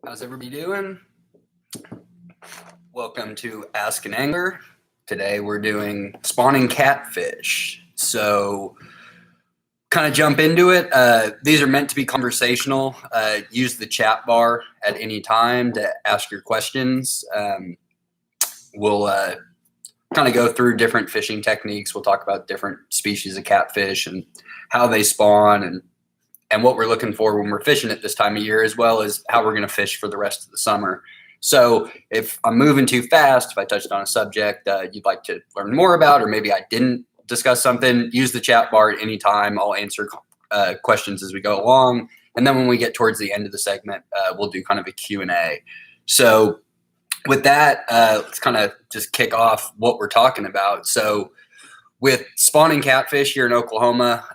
How's everybody doing? Welcome to Ask an Angler. Today we're doing spawning catfish. So kind of jump into it. These are meant to be conversational. Use the chat bar at any time to ask your questions. We'll kind of go through different fishing techniques. We'll talk about different species of catfish and how they spawn and what we're looking for when we're fishing at this time of year, as well as how we're going to fish for the rest of the summer. So if I'm moving too fast, if I touched on a subject you'd like to learn more about, or maybe I didn't discuss something, use the chat bar at any time. I'll answer questions as we go along. And then when we get towards the end of the segment, we'll do kind of a Q&A. So with that, let's kind of just kick off what we're talking about. So with spawning catfish here in Oklahoma,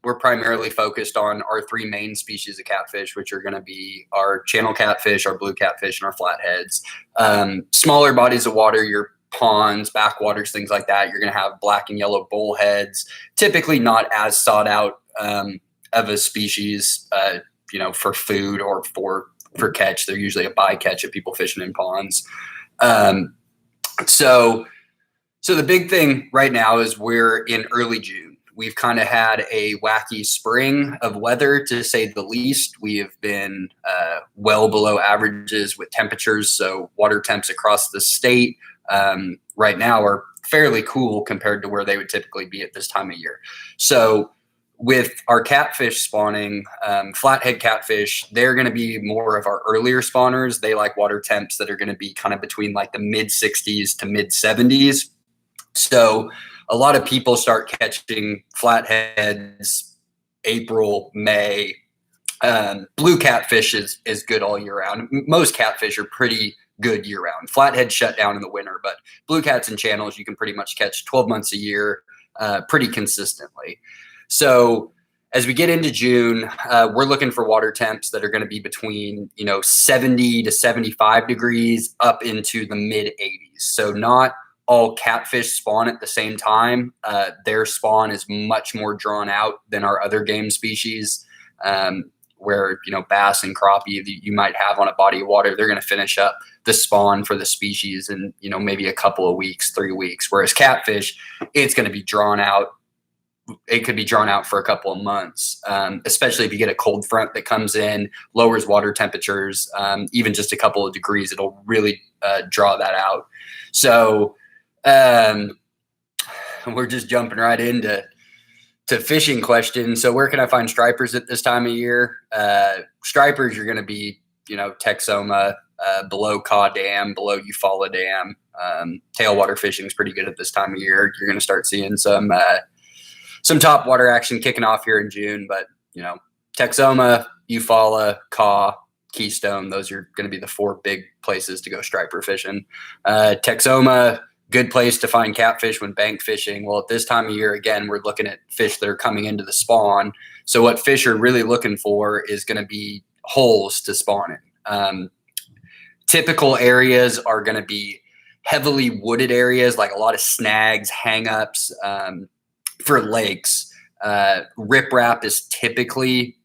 we're primarily focused on our three main species of catfish, which are going to be our channel catfish, our blue catfish, and our flatheads. Smaller bodies of water, your ponds, backwaters, things like that, you're going to have black and yellow bullheads, typically not as sought out of a species, for food or for catch. They're usually a bycatch of people fishing in ponds. So the big thing right now is we're in early June. We've kind of had a wacky spring of weather, to say the least. We have been well below averages with temperatures. So water temps across the state right now are fairly cool compared to where they would typically be at this time of year. So with our catfish spawning, flathead catfish, they're going to be more of our earlier spawners. They like water temps that are going to be kind of between like the mid 60s to mid 70s. So a lot of people start catching flatheads April, May. Blue catfish is good all year round. Most catfish are pretty good year round. Flatheads shut down in the winter, but blue cats and channels you can pretty much catch 12 months a year pretty consistently. So as we get into June, we're looking for water temps that are going to be between 70 to 75 degrees up into the mid 80s. So not all catfish spawn at the same time. Their spawn is much more drawn out than our other game species, where bass and crappie you might have on a body of water, they're going to finish up the spawn for the species in maybe a couple of weeks, 3 weeks. Whereas catfish, it's going to be drawn out. It could be drawn out for a couple of months, especially if you get a cold front that comes in, lowers water temperatures, even just a couple of degrees, it'll really draw that out. So we're just jumping right into fishing questions. So where can I find stripers at this time of year? Stripers are going to be, Texoma, below Caw Dam, below Eufaula Dam. Tailwater fishing is pretty good at this time of year. You're going to start seeing some top water action kicking off here in June, but Texoma, Eufaula, Caw, Keystone, those are going to be the four big places to go striper fishing. Texoma, good place to find catfish when bank fishing. Well, at this time of year, again, we're looking at fish that are coming into the spawn. So what fish are really looking for is going to be holes to spawn in. Typical areas are going to be heavily wooded areas, like a lot of snags, hang-ups. For lakes, riprap is typically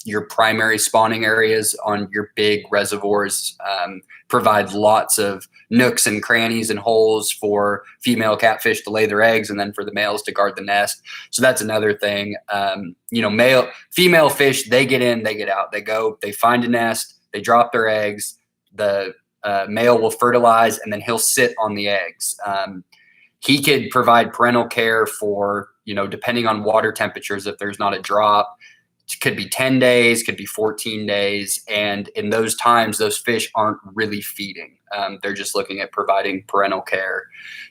your primary spawning areas on your big reservoirs. Provide lots of nooks and crannies and holes for female catfish to lay their eggs, and then for the males to guard the nest. So that's another thing. Female fish, they get in, they get out, they find a nest, they drop their eggs. The male will fertilize, and then he'll sit on the eggs. He could provide parental care for, depending on water temperatures, if there's not a drop, it could be 10 days, could be 14 days. And in those times, those fish aren't really feeding. They're just looking at providing parental care.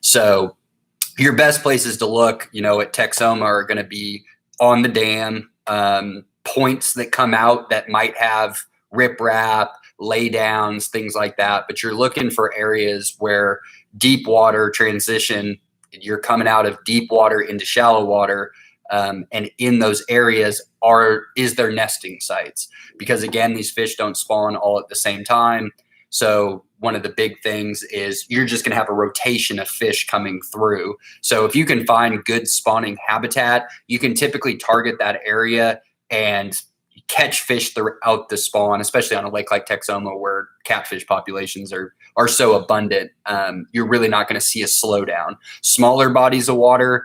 So your best places to look, at Texoma are going to be on the dam, points that come out that might have riprap, laydowns, things like that. But you're looking for areas where deep water transition, you're coming out of deep water into shallow water, and in those areas is their nesting sites, because again, these fish don't spawn all at the same time. So one of the big things is you're just going to have a rotation of fish coming through. So if you can find good spawning habitat, you can typically target that area and catch fish throughout the spawn, especially on a lake like Texoma where catfish populations are so abundant. You're really not going to see a slowdown. Smaller bodies of water,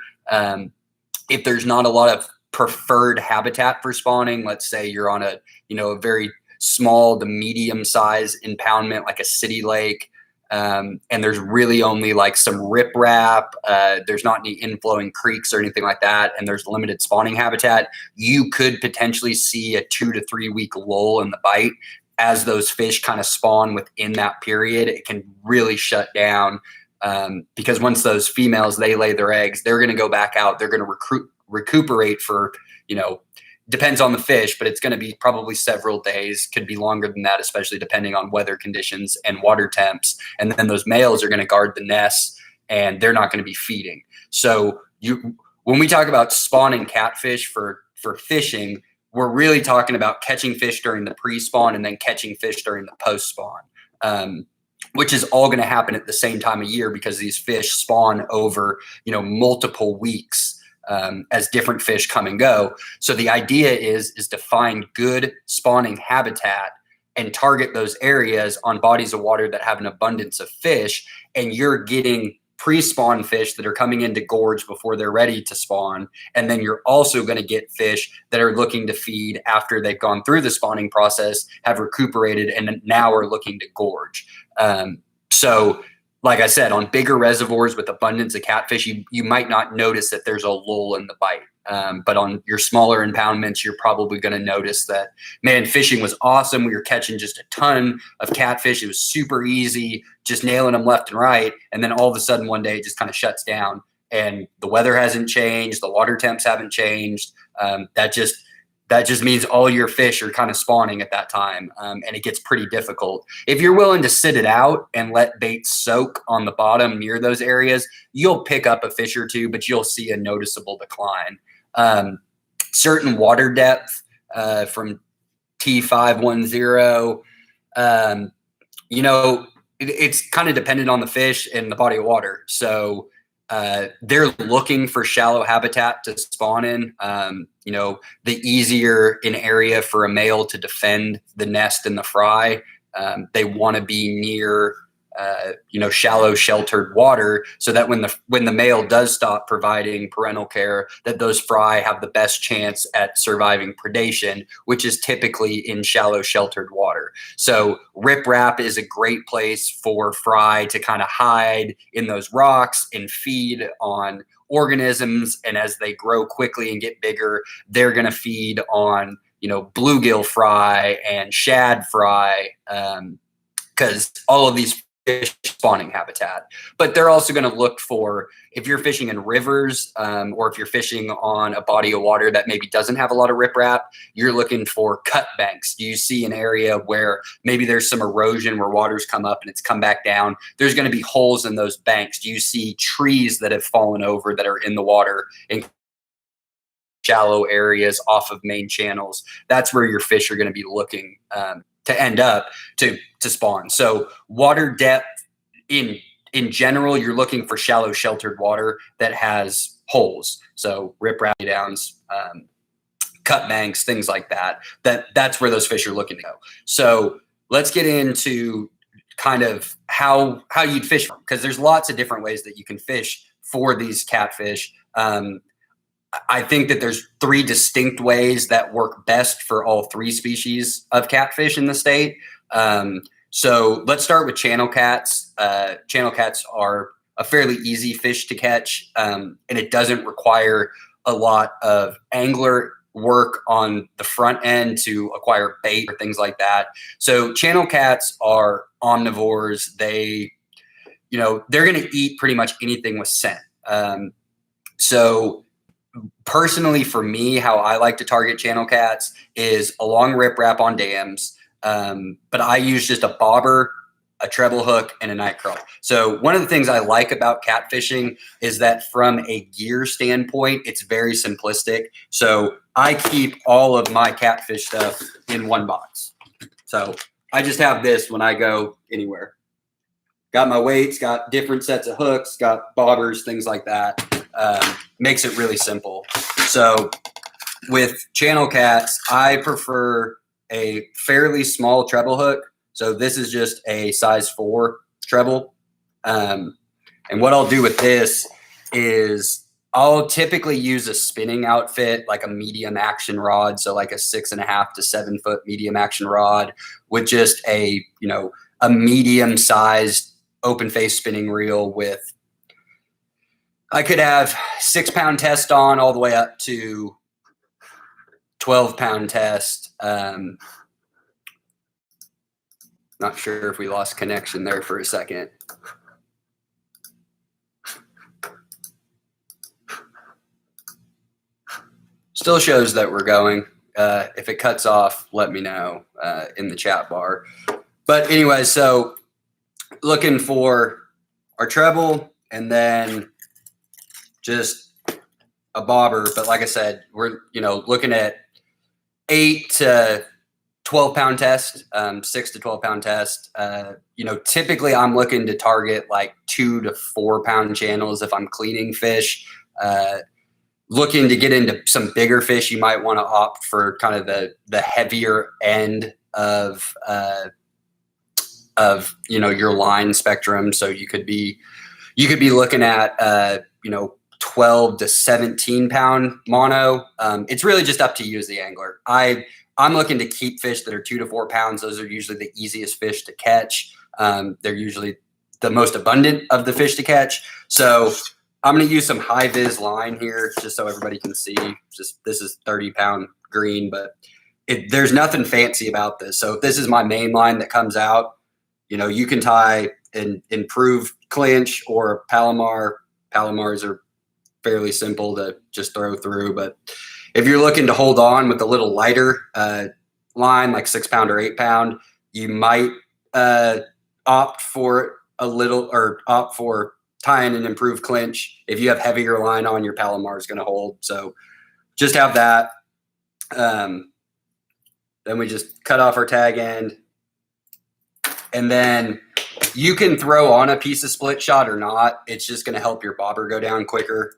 if there's not a lot of preferred habitat for spawning, let's say you're on a very small to medium size impoundment like a city lake, and there's really only like some riprap, there's not any inflowing creeks or anything like that, and there's limited spawning habitat, you could potentially see a 2 to 3 week lull in the bite. As those fish kind of spawn within that period, it can really shut down, because once those females, they lay their eggs, they're going to go back out, they're going to recuperate for, depends on the fish, but it's going to be probably several days, could be longer than that, especially depending on weather conditions and water temps. And then those males are going to guard the nests, and they're not going to be feeding. So when we talk about spawning catfish for fishing, we're really talking about catching fish during the pre-spawn and then catching fish during the post-spawn, which is all going to happen at the same time of year because these fish spawn over, multiple weeks. As different fish come and go. So the idea is to find good spawning habitat and target those areas on bodies of water that have an abundance of fish, and you're getting pre-spawn fish that are coming into gorge before they're ready to spawn. And then you're also going to get fish that are looking to feed after they've gone through the spawning process, have recuperated, and now are looking to gorge. So like I said, on bigger reservoirs with abundance of catfish, you might not notice that there's a lull in the bite. But on your smaller impoundments, you're probably going to notice that, man, fishing was awesome. We were catching just a ton of catfish. It was super easy, just nailing them left and right. And then all of a sudden one day it just kind of shuts down, and the weather hasn't changed. The water temps haven't changed. That just means all your fish are kind of spawning at that time, and it gets pretty difficult. If you're willing to sit it out and let bait soak on the bottom near those areas, you'll pick up a fish or two, but you'll see a noticeable decline. Certain water depth from T510, it's kind of dependent on the fish and the body of water. So they're looking for shallow habitat to spawn in. The easier an area for a male to defend the nest and the fry, they want to be near, shallow sheltered water, so that when the male does stop providing parental care, that those fry have the best chance at surviving predation, which is typically in shallow sheltered water. So riprap is a great place for fry to kind of hide in those rocks and feed on organisms. And as they grow quickly and get bigger, they're going to feed on, bluegill fry and shad fry, because all of these fish spawning habitat. But they're also going to look for, if you're fishing in rivers, or if you're fishing on a body of water that maybe doesn't have a lot of riprap, you're looking for cut banks. Do you see an area where maybe there's some erosion where water's come up and it's come back down? There's going to be holes in those banks. Do you see trees that have fallen over that are in the water in shallow areas off of main channels? That's where your fish are going to be looking to end up to spawn. So water depth in general, you're looking for shallow sheltered water that has holes. So riprap downs, cut banks, things like that. That's where those fish are looking to go. So let's get into kind of how you'd fish them, because there's lots of different ways that you can fish for these catfish. I think that there's 3 distinct ways that work best for all 3 species of catfish in the state. So let's start with channel cats. Channel cats are a fairly easy fish to catch, and it doesn't require a lot of angler work on the front end to acquire bait or things like that. So channel cats are omnivores. They're going to eat pretty much anything with scent. So personally, for me, how I like to target channel cats is along riprap on dams. But I use just a bobber, a treble hook, and a night crawl. So one of the things I like about catfishing is that from a gear standpoint, it's very simplistic. So I keep all of my catfish stuff in one box. So I just have this when I go anywhere. Got my weights, got different sets of hooks, got bobbers, things like that. Makes it really simple. So with channel cats, I prefer a fairly small treble hook. So this is just a size 4 treble. And what I'll do with this is I'll typically use a spinning outfit, like a medium action rod. So like a 6.5 to 7 foot medium action rod with just a, a medium sized open face spinning reel with, I could have 6 pound test on all the way up to 12 pound test. Not sure if we lost connection there for a second. Still shows that we're going. If it cuts off, let me know in the chat bar. But anyway, so looking for our treble and then just a bobber. But like I said, we're looking at 8 to 12 pound test, 6 to 12 pound test. Typically I'm looking to target like 2 to 4 pound channels if I'm cleaning fish. Looking to get into some bigger fish, you might want to opt for kind of the heavier end of your line spectrum. So you could be looking at 12 to 17 pound mono. It's really just up to you as the angler. I'm looking to keep fish that are 2 to 4 pounds. Those are usually the easiest fish to catch. They're usually the most abundant of the fish to catch. So I'm going to use some high vis line here just so everybody can see. This is 30 pound green, but there's nothing fancy about this. So if this is my main line that comes out, you can tie an improved clinch or a Palomar. Palomars are fairly simple to just throw through, but if you're looking to hold on with a little lighter line, like 6 pound or 8 pound, you might opt for tying an improved clinch. If you have heavier line on, your Palomar is going to hold. So just have that. Then we just cut off our tag end. And then you can throw on a piece of split shot or not. It's just going to help your bobber go down quicker.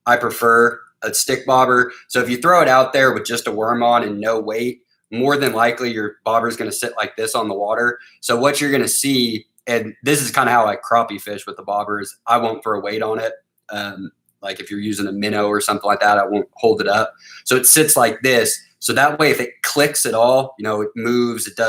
I prefer a stick bobber. So if you throw it out there with just a worm on and no weight, more than likely your bobber is going to sit like this on the water. So what you're going to see, and this is kind of how I crappie fish with the bobbers, I won't throw weight on it. Like if you're using a minnow or something like that, I won't hold it up. So it sits like this. So that way, if it clicks at all, it moves, it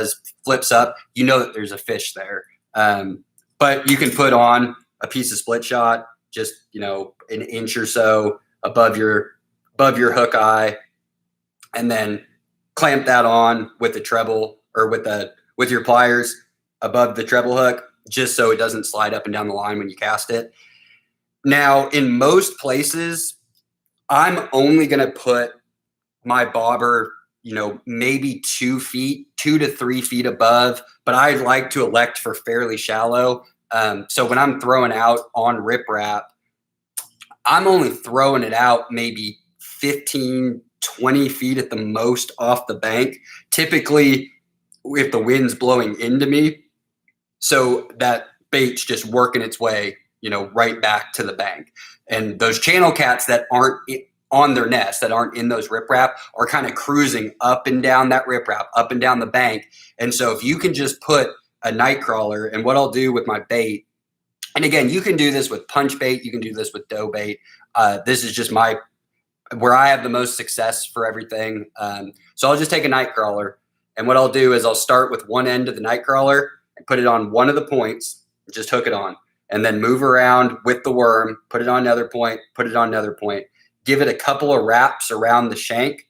flips up, that there's a fish there. But you can put on a piece of split shot, just, an inch or so above your hook eye, and then clamp that on with the treble or with your pliers above the treble hook, just so it doesn't slide up and down the line when you cast it. Now, in most places, I'm only going to put my bobber, maybe 2 to 3 feet above, but I like to elect for fairly shallow. So when I'm throwing out on riprap, I'm only throwing it out maybe 15, 20 feet at the most off the bank. Typically, if the wind's blowing into me, so that bait's just working its way, right back to the bank. And those channel cats that aren't on their nest, that aren't in those riprap, are kind of cruising up and down that riprap, up and down the bank. And so if you can just put a night crawler, and what I'll do with my bait, and again, you can do this with punch bait, you can do this with dough bait. This is just where I have the most success for everything. So I'll just take a night crawler, and what I'll do is I'll start with one end of the night crawler and put it on one of the points, just hook it on, and then move around with the worm, put it on another point, put it on another point, give it a couple of wraps around the shank,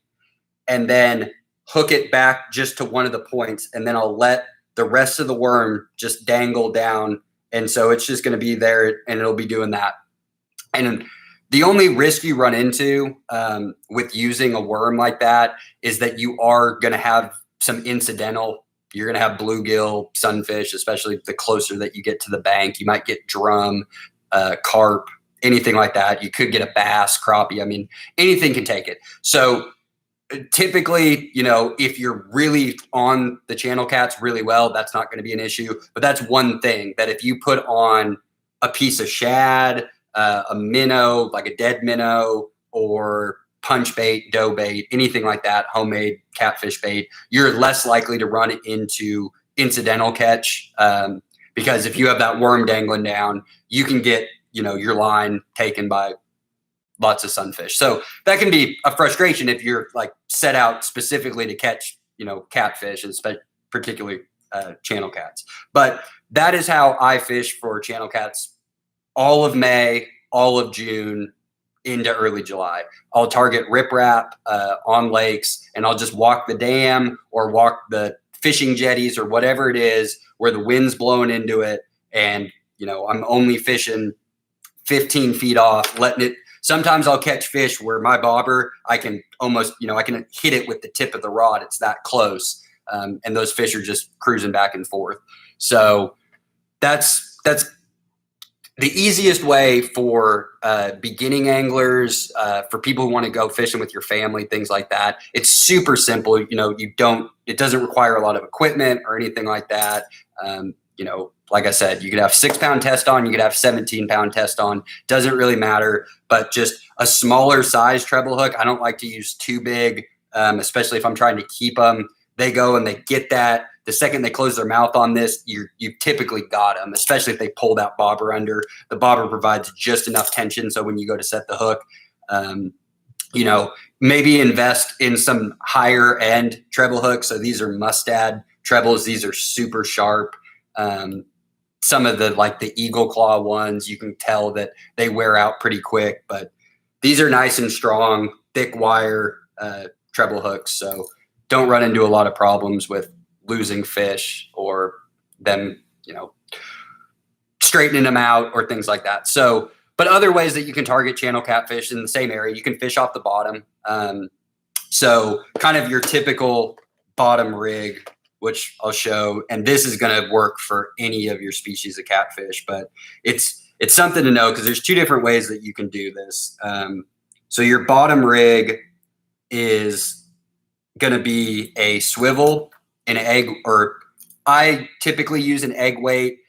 and then hook it back just to one of the points. And then I'll let the rest of the worm just dangle down. And so it's just going to be there, and it'll be doing that. And the only risk you run into with using a worm like that is that you are going to have some incidental. You're going to have bluegill, sunfish, especially the closer that you get to the bank. You might get drum, carp, anything like that. You could get a bass, crappie. I mean, anything can take it. So typically, if you're really on the channel cats really well, that's not going to be an issue. But that's one thing that if you put on a piece of shad, a minnow, like a dead minnow, or punch bait, dough bait, anything like that, homemade catfish bait, you're less likely to run into incidental catch. Because if you have that worm dangling down, you can get, your line taken by lots of sunfish. So that can be a frustration if you're like set out specifically to catch, catfish, and particularly channel cats. But that is how I fish for channel cats all of May, all of June, into early July. I'll target riprap on lakes, and I'll just walk the dam or walk the fishing jetties or whatever it is where the wind's blowing into it. And, I'm only fishing 15 feet off, letting it. Sometimes I'll catch fish where my bobber, I can almost, I can hit it with the tip of the rod. It's that close. And those fish are just cruising back and forth. So that's the easiest way for beginning anglers, for people who want to go fishing with your family, things like that. It's super simple. It doesn't require a lot of equipment or anything like that. Like I said, you could have 6-pound test on, you could have 17-pound test on, doesn't really matter, but just a smaller size treble hook. I don't like to use too big, especially if I'm trying to keep them. They go and they get that. The second they close their mouth on this, you've typically got them, especially if they pull that bobber under. The bobber provides just enough tension. So when you go to set the hook, maybe invest in some higher end treble hooks. So these are Mustad trebles. These are super sharp. Some of the eagle claw ones, you can tell that they wear out pretty quick, but these are nice and strong, thick wire treble hooks. So don't run into a lot of problems with losing fish or them, straightening them out or things like that. So, but other ways that you can target channel catfish in the same area, you can fish off the bottom. So kind of your typical bottom rig, which I'll show, and this is going to work for any of your species of catfish, but it's something to know because there's two different ways that you can do this. So your bottom rig is going to be a swivel, an egg, or I typically use an egg weight.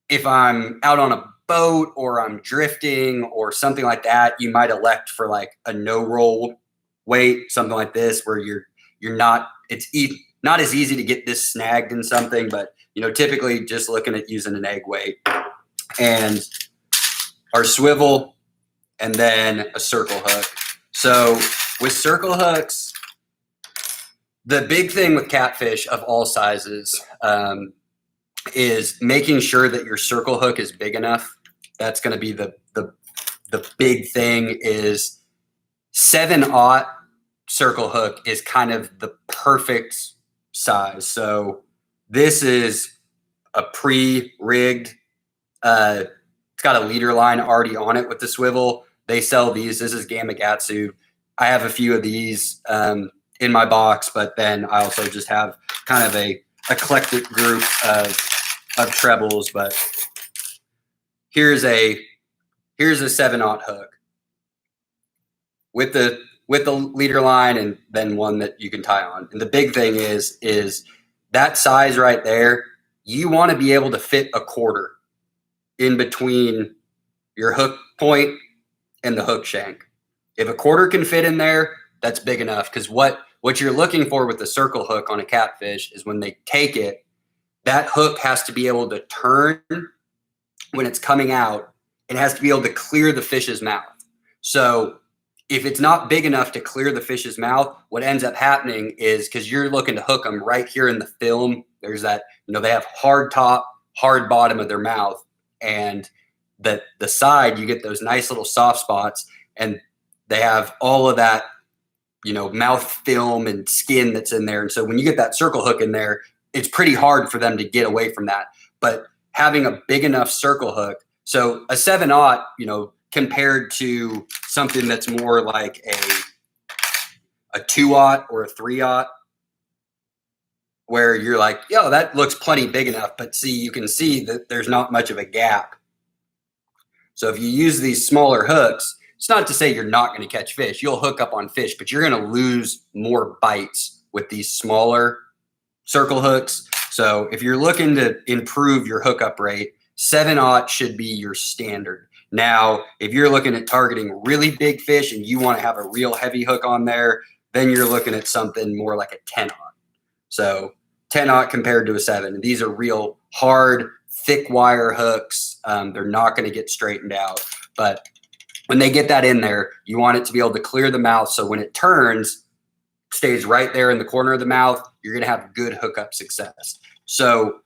If I'm out on a boat or I'm drifting or something like that, you might elect for like a no roll weight, something like this, where you're not, not as easy to get this snagged in something, but typically just looking at using an egg weight and our swivel and then a circle hook. So with circle hooks, the big thing with catfish of all sizes is making sure that your circle hook is big enough. That's going to be the big thing. Is 7/0 circle hook is kind of the perfect size. So this is a pre-rigged, it's got a leader line already on it with the swivel. They sell these. This is Gamakatsu. I have a few of these in my box, but then I also just have kind of a eclectic group of trebles. But here's a 7/0 hook with the leader line, and then one that you can tie on. And the big thing is that size right there. You want to be able to fit a quarter in between your hook point and the hook shank. If a quarter can fit in there, that's big enough. Because what you're looking for with the circle hook on a catfish is when they take it, that hook has to be able to turn when it's coming out. It has to be able to clear the fish's mouth. So if it's not big enough to clear the fish's mouth, what ends up happening is, because you're looking to hook them right here in the film, there's that, they have hard top, hard bottom of their mouth, and the side, you get those nice little soft spots, and they have all of that, mouth film and skin that's in there. And so when you get that circle hook in there, it's pretty hard for them to get away from that. But having a big enough circle hook, so a 7/0, compared to something that's more like a 2/0 or a 3/0, where you're like, that looks plenty big enough, but see, you can see that there's not much of a gap. So if you use these smaller hooks, it's not to say you're not going to catch fish. You'll hook up on fish, but you're going to lose more bites with these smaller circle hooks. So if you're looking to improve your hookup rate, 7/0 should be your standard. Now, if you're looking at targeting really big fish and you want to have a real heavy hook on there, then you're looking at something more like a 10-aught. So 10-aught compared to a 7. And these are real hard, thick wire hooks. They're not going to get straightened out. But when they get that in there, you want it to be able to clear the mouth. So when it turns, stays right there in the corner of the mouth, you're going to have good hookup success. So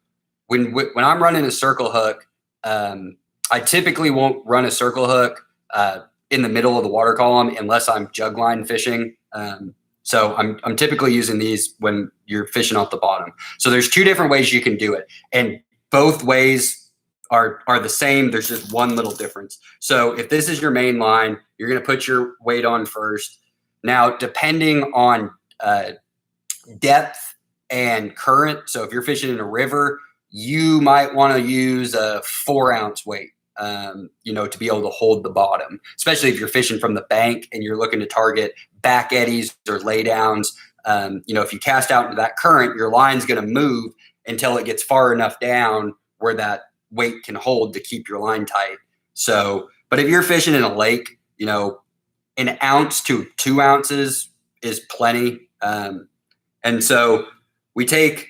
when I'm running a circle hook, I typically won't run a circle hook in the middle of the water column unless I'm jug line fishing. So I'm typically using these when you're fishing off the bottom. So there's 2 different ways you can do it, and both ways are the same. There's just one little difference. So if this is your main line, you're going to put your weight on first. Now, depending on depth and current, so if you're fishing in a river, you might want to use a 4-ounce weight, to be able to hold the bottom, especially if you're fishing from the bank and you're looking to target back eddies or laydowns. If you cast out into that current, your line's going to move until it gets far enough down where that weight can hold to keep your line tight. So, but if you're fishing in a lake, an ounce to 2 ounces is plenty. And so we take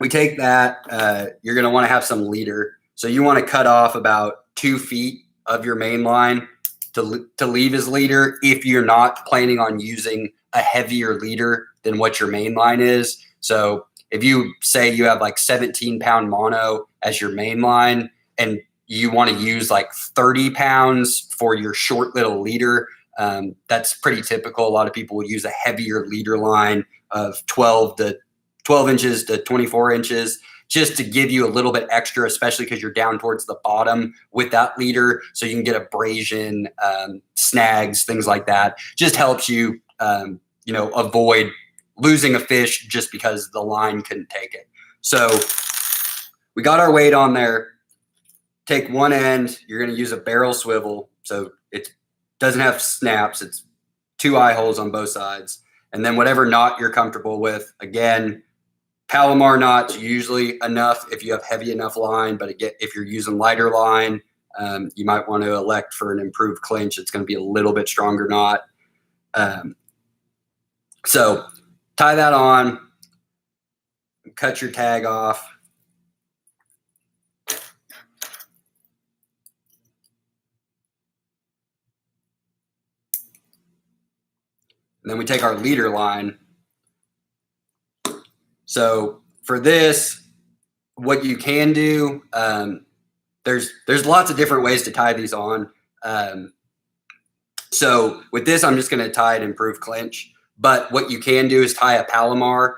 that, you're going to want to have some leader. So you want to cut off about 2 feet of your main line to leave as leader if you're not planning on using a heavier leader than what your main line is. So if you say you have like 17-pound mono as your main line and you want to use like 30 pounds for your short little leader, that's pretty typical. A lot of people would use a heavier leader line of 12 inches to 24 inches just to give you a little bit extra, especially because you're down towards the bottom with that leader. So you can get abrasion, snags, things like that. Just helps you, avoid losing a fish just because the line couldn't take it. So we got our weight on there. Take one end. You're going to use a barrel swivel. So it doesn't have snaps. It's 2 eye holes on both sides. And then whatever knot you're comfortable with. Again, Palomar knots usually enough if you have heavy enough line. But again, if you're using lighter line, you might want to elect for an improved clinch. It's going to be a little bit stronger knot. So tie that on, cut your tag off. And then we take our leader line. So for this, what you can do, there's lots of different ways to tie these on. So with this, I'm just going to tie an improved clinch. But what you can do is tie a Palomar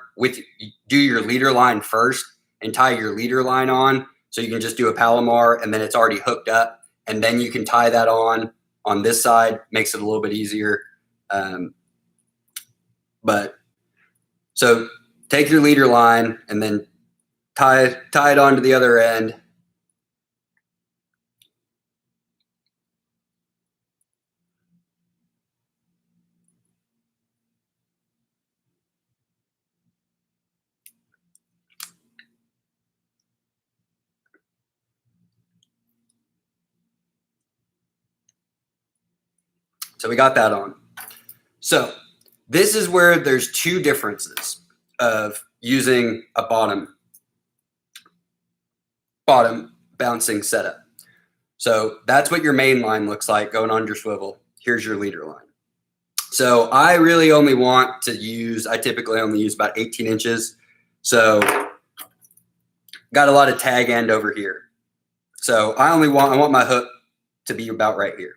do your leader line first and tie your leader line on. So you can just do a Palomar and then it's already hooked up. And then you can tie that on this side, makes it a little bit easier. So take your leader line and then tie it onto the other end. So we got that on. So this is where there's 2 differences of using a bottom bouncing setup. So that's what your main line looks like going on your swivel. Here's your leader line. So I really only want to I typically only use about 18 inches. So got a lot of tag end over here. So I want my hook to be about right here.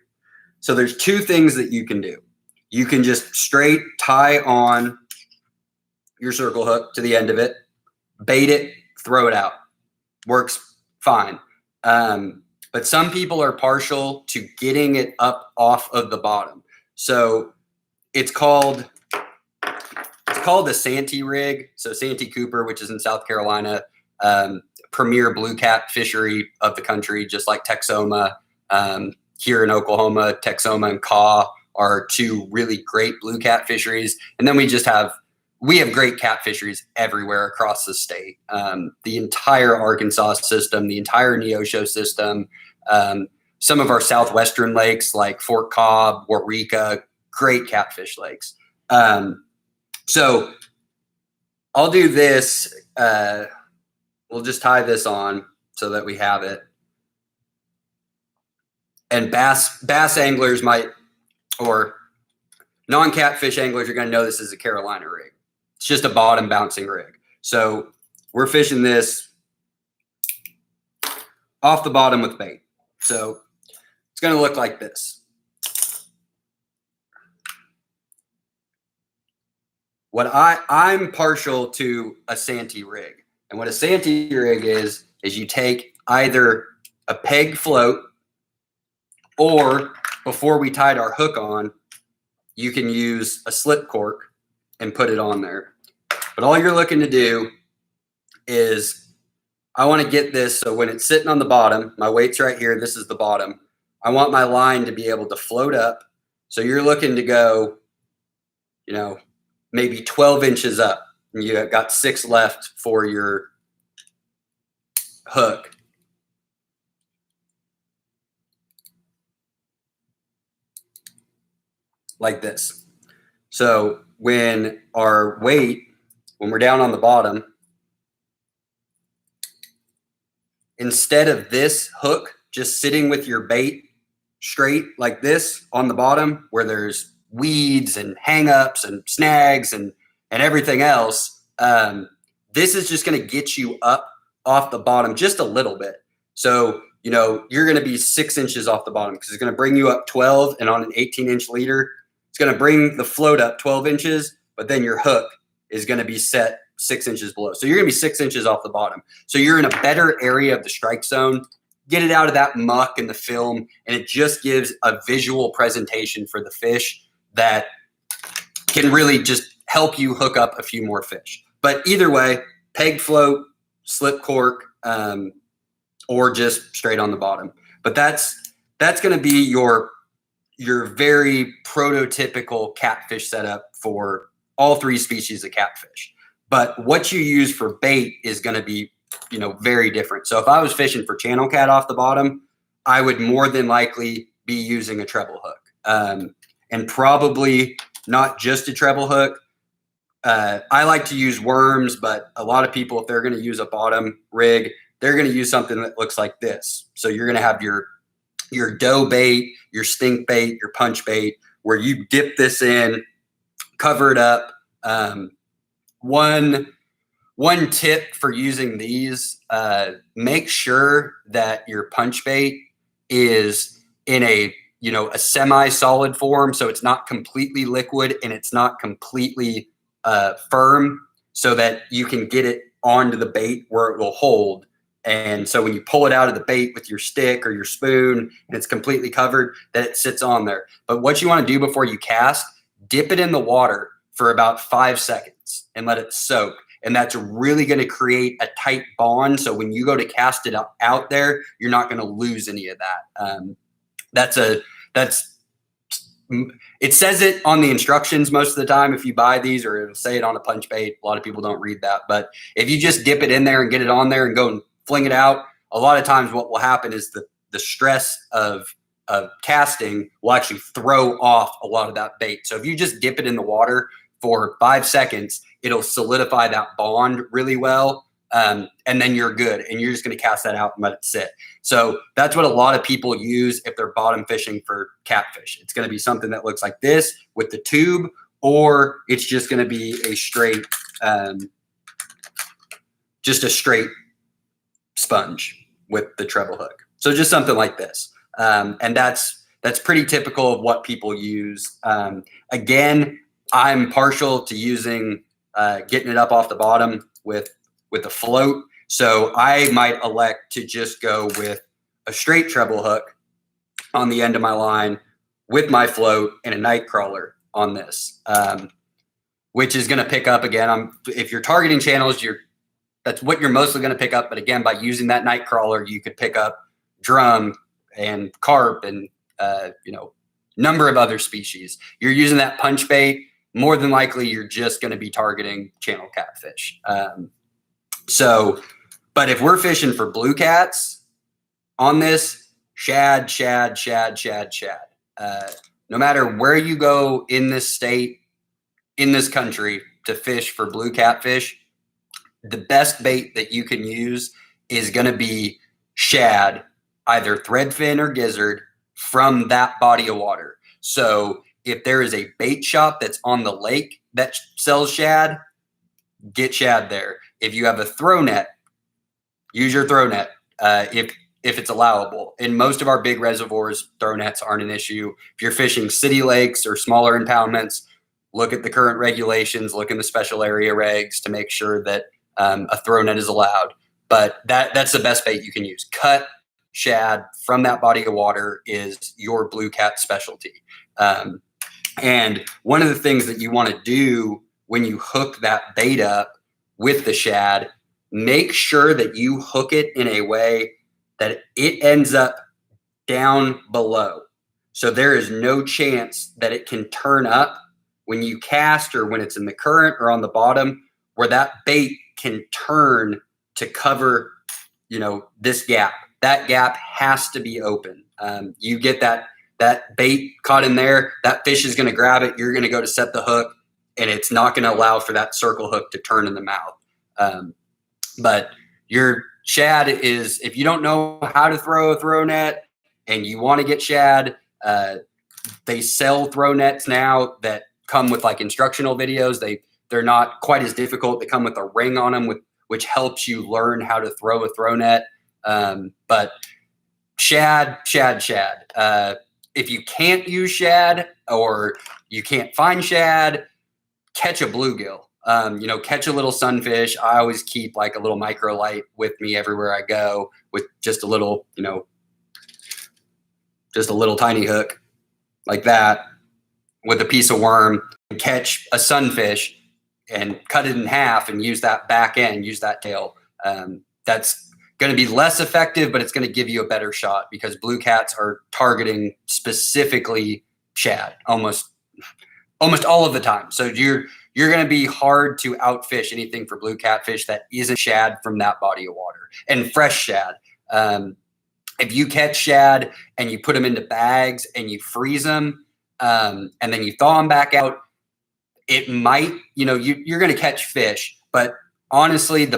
So there's 2 things that you can do. You can just straight tie on your circle hook to the end of it, bait it, throw it out. Works fine. But some people are partial to getting it up off of the bottom. So it's called the Santee rig. So Santee Cooper, which is in South Carolina, premier blue cat fishery of the country, just like Texoma. Here in Oklahoma, Texoma and Kaw are 2 really great blue cat fisheries. And then we have great cat fisheries everywhere across the state. The entire Arkansas system, the entire Neosho system. some of our southwestern lakes like Fort Cobb, Waurika, great catfish lakes. So I'll do this. We'll just tie this on so that we have it. And bass anglers might, or non-catfish anglers are going to know this is a Carolina rig. It's just a bottom bouncing rig. So we're fishing this off the bottom with bait. So it's going to look like this. What I'm partial to a Santee rig. And what a Santee rig is you take either a peg float, or before we tied our hook on, you can use a slip cork and put it on there. But all you're looking to do is, I want to get this so when it's sitting on the bottom, my weight's right here, this is the bottom. I want my line to be able to float up. So you're looking to go, maybe 12 inches up, and you got 6 left for your hook. Like this. So when we're down on the bottom, instead of this hook just sitting with your bait straight like this on the bottom where there's weeds and hang-ups and snags and everything else, this is just going to get you up off the bottom just a little bit. So, you're going to be 6 inches off the bottom because it's going to bring you up 12, and on an 18-inch leader, it's going to bring the float up 12 inches, but then your hook is going to be set 6 inches below. So you're going to be 6 inches off the bottom. So you're in a better area of the strike zone. Get it out of that muck and the film, and it just gives a visual presentation for the fish that can really just help you hook up a few more fish. But either way, peg float, slip cork, or just straight on the bottom. But that's going to be your very prototypical catfish setup for all 3 species of catfish. But what you use for bait is going to be, very different. So if I was fishing for channel cat off the bottom, I would more than likely be using a treble hook, and probably not just a treble hook. I like to use worms, but a lot of people, if they're going to use a bottom rig, they're going to use something that looks like this. So you're going to have your dough bait, your stink bait, your punch bait, where you dip this in, cover it up. One tip for using these, make sure that your punch bait is in a semi-solid form, so it's not completely liquid and it's not completely firm, so that you can get it onto the bait where it will hold. And so when you pull it out of the bait with your stick or your spoon and it's completely covered, that it sits on there. But what you want to do before you cast, dip it in the water for about 5 seconds and let it soak. And that's really going to create a tight bond. So when you go to cast it out there, you're not going to lose any of that. It says it on the instructions most of the time if you buy these, or it'll say it on a punch bait. A lot of people don't read that. But if you just dip it in there and get it on there and go and fling it out, a lot of times what will happen is the stress of casting will actually throw off a lot of that bait. So if you just dip it in the water for 5 seconds, it'll solidify that bond really well. And then you're good, and you're just going to cast that out and let it sit. So that's what a lot of people use if they're bottom fishing for catfish. It's going to be something that looks like this with the tube, or it's just going to be a straight, just a straight sponge with the treble hook. So just something like this. And that's pretty typical of what people use. Again, I'm partial to using, getting it up off the bottom with a float. So I might elect to just go with a straight treble hook on the end of my line with my float and a night crawler on this, which is going to pick up again. If you're targeting channels, that's what you're mostly going to pick up. But again, by using that night crawler, you could pick up drum and carp and, number of other species. You're using that punch bait, more than likely you're just going to be targeting channel catfish. But if we're fishing for blue cats on this, Shad, shad, shad, shad, shad. No matter where you go in this state, in this country to fish for blue catfish, the best bait that you can use is going to be shad, either threadfin or gizzard, from that body of water. So if there is a bait shop that's on the lake that sells shad, get shad there. If you have a throw net, use your throw net. If it's allowable. In most of our big reservoirs, throw nets aren't an issue. If you're fishing city lakes or smaller impoundments, look at the current regulations, look in the special area regs to make sure that a throw net is allowed. But that's the best bait you can use. Cut shad from that body of water is your blue cat specialty. And one of the things that you want to do when you hook that bait up with the shad, make sure that you hook it in a way that it ends up down below. So there is no chance that it can turn up when you cast or when it's in the current or on the bottom, where that bait can turn to cover, this gap. That gap has to be open. You get that bait caught in there, that fish is going to grab it. You're going to go to set the hook, and it's not going to allow for that circle hook to turn in the mouth. But your shad is, if you don't know how to throw a throw net and you want to get shad, they sell throw nets now that come with like instructional videos. They're not quite as difficult. They come with a ring on them, which helps you learn how to throw a throw net. But shad. If you can't use shad or you can't find shad, catch a bluegill. Catch a little sunfish. I always keep like a little micro light with me everywhere I go with just a little, just a little tiny hook like that with a piece of worm, and catch a sunfish and cut it in half and use that back end, use that tail. That's going to be less effective, but it's going to give you a better shot because blue cats are targeting specifically shad almost all of the time. So you're going to be hard to outfish anything for blue catfish that isn't shad from that body of water and fresh shad. If you catch shad and you put them into bags and you freeze them and then you thaw them back out, it might, you're going to catch fish. But honestly,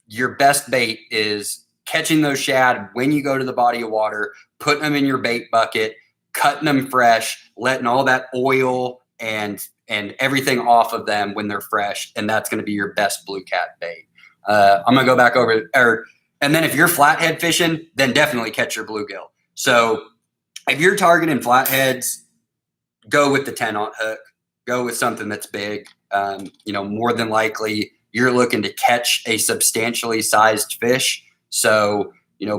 your best bait is catching those shad when you go to the body of water, putting them in your bait bucket, cutting them fresh, letting all that oil and everything off of them when they're fresh, and that's going to be your best blue cat bait. I'm going to go back over and then if you're flathead fishing, then definitely catch your bluegill. So if you're targeting flatheads, go with the 10-aught hook. Go with something that's big. More than likely you're looking to catch a substantially sized fish. So,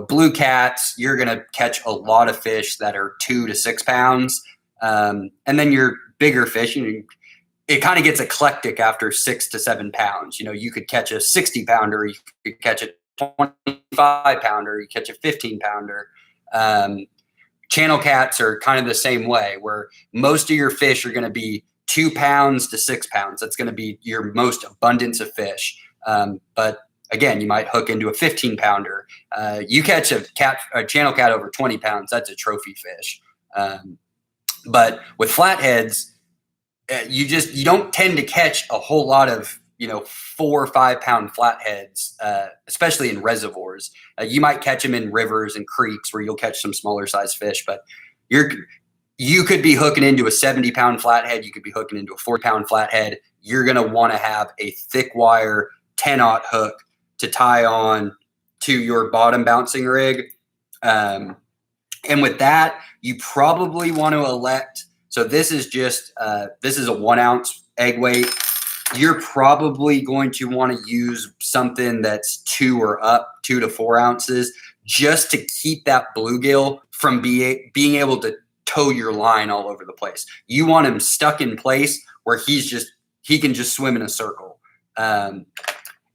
blue cats, you're going to catch a lot of fish that are 2 to 6 pounds. And then your bigger fish, it kind of gets eclectic after 6 to 7 pounds. You could catch a 60 pounder, you could catch a 25 pounder, you catch a 15 pounder. Channel cats are kind of the same way, where most of your fish are going to be 2 pounds to 6 pounds. That's going to be your most abundance of fish. But again, you might hook into a 15 pounder. You catch a channel cat over 20 pounds, that's a trophy fish. But with flatheads, you don't tend to catch a whole lot of 4 or 5 pound flatheads, especially in reservoirs. You might catch them in rivers and creeks where you'll catch some smaller size fish, but you could be hooking into a 70 pound flathead. You could be hooking into a 40 pound flathead. You're going to want to have a thick wire 10-aught hook to tie on to your bottom bouncing rig. And with that, you probably want to elect. So this is just, this is a 1 ounce egg weight. You're probably going to want to use something that's 2 to 4 ounces, just to keep that bluegill from being able to tow your line all over the place. You want him stuck in place where he can just swim in a circle. And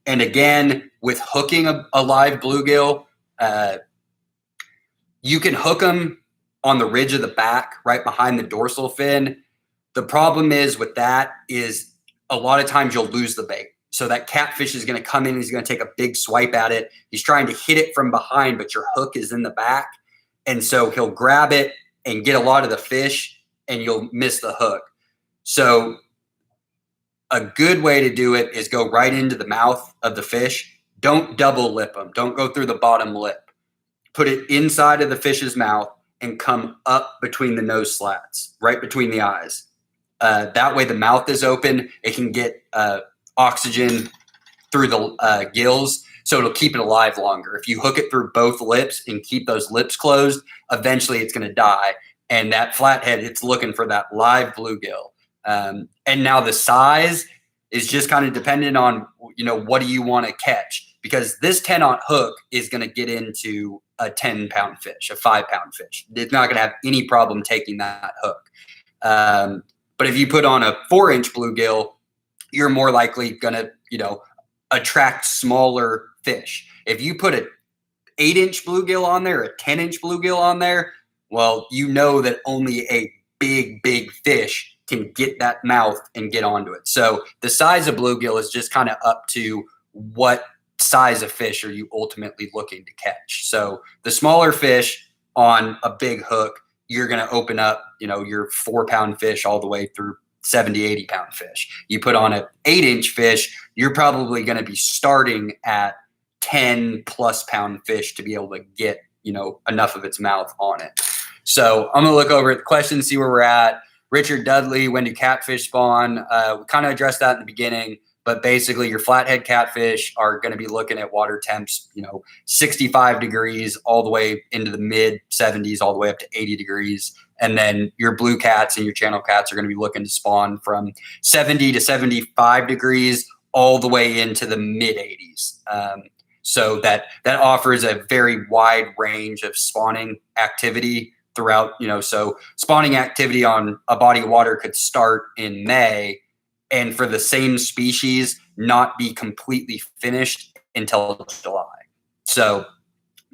again, with hooking a live bluegill, you can hook them on the ridge of the back, right behind the dorsal fin. The problem is with that is a lot of times you'll lose the bait. So that catfish is going to come in, he's going to take a big swipe at it. He's trying to hit it from behind, but your hook is in the back. And so he'll grab it and get a lot of the fish, and you'll miss the hook. So a good way to do it is go right into the mouth of the fish. Don't double lip them. Don't go through the bottom lip. Put it inside of the fish's mouth and come up between the nose slats, right between the eyes. That way the mouth is open. It can get oxygen through the gills, so it'll keep it alive longer. If you hook it through both lips and keep those lips closed, eventually it's going to die. And that flathead, it's looking for that live bluegill. And now the size is just kind of dependent on, what do you want to catch? Because this 10-aught hook is going to get into a 10-pound fish, a 5-pound fish. It's not going to have any problem taking that hook. But if you put on a 4-inch bluegill, you're more likely going to, attract smaller fish. If you put an 8-inch bluegill on there, a 10-inch bluegill on there, well, that only a big fish can get that mouth and get onto it. So the size of bluegill is just kind of up to what size of fish are you ultimately looking to catch. So the smaller fish on a big hook, you're going to open up, your 4-pound fish all the way through 70, 80-pound fish. You put on an 8-inch fish, you're probably going to be starting at 10+ pound fish to be able to get, enough of its mouth on it. So I'm going to look over at the questions, see where we're at. Richard Dudley, when do catfish spawn? We kind of addressed that in the beginning, but basically your flathead catfish are going to be looking at water temps, 65 degrees all the way into the mid 70s, all the way up to 80 degrees. And then your blue cats and your channel cats are going to be looking to spawn from 70 to 75 degrees all the way into the mid 80s. So that offers a very wide range of spawning activity throughout, so spawning activity on a body of water could start in May and for the same species not be completely finished until July. So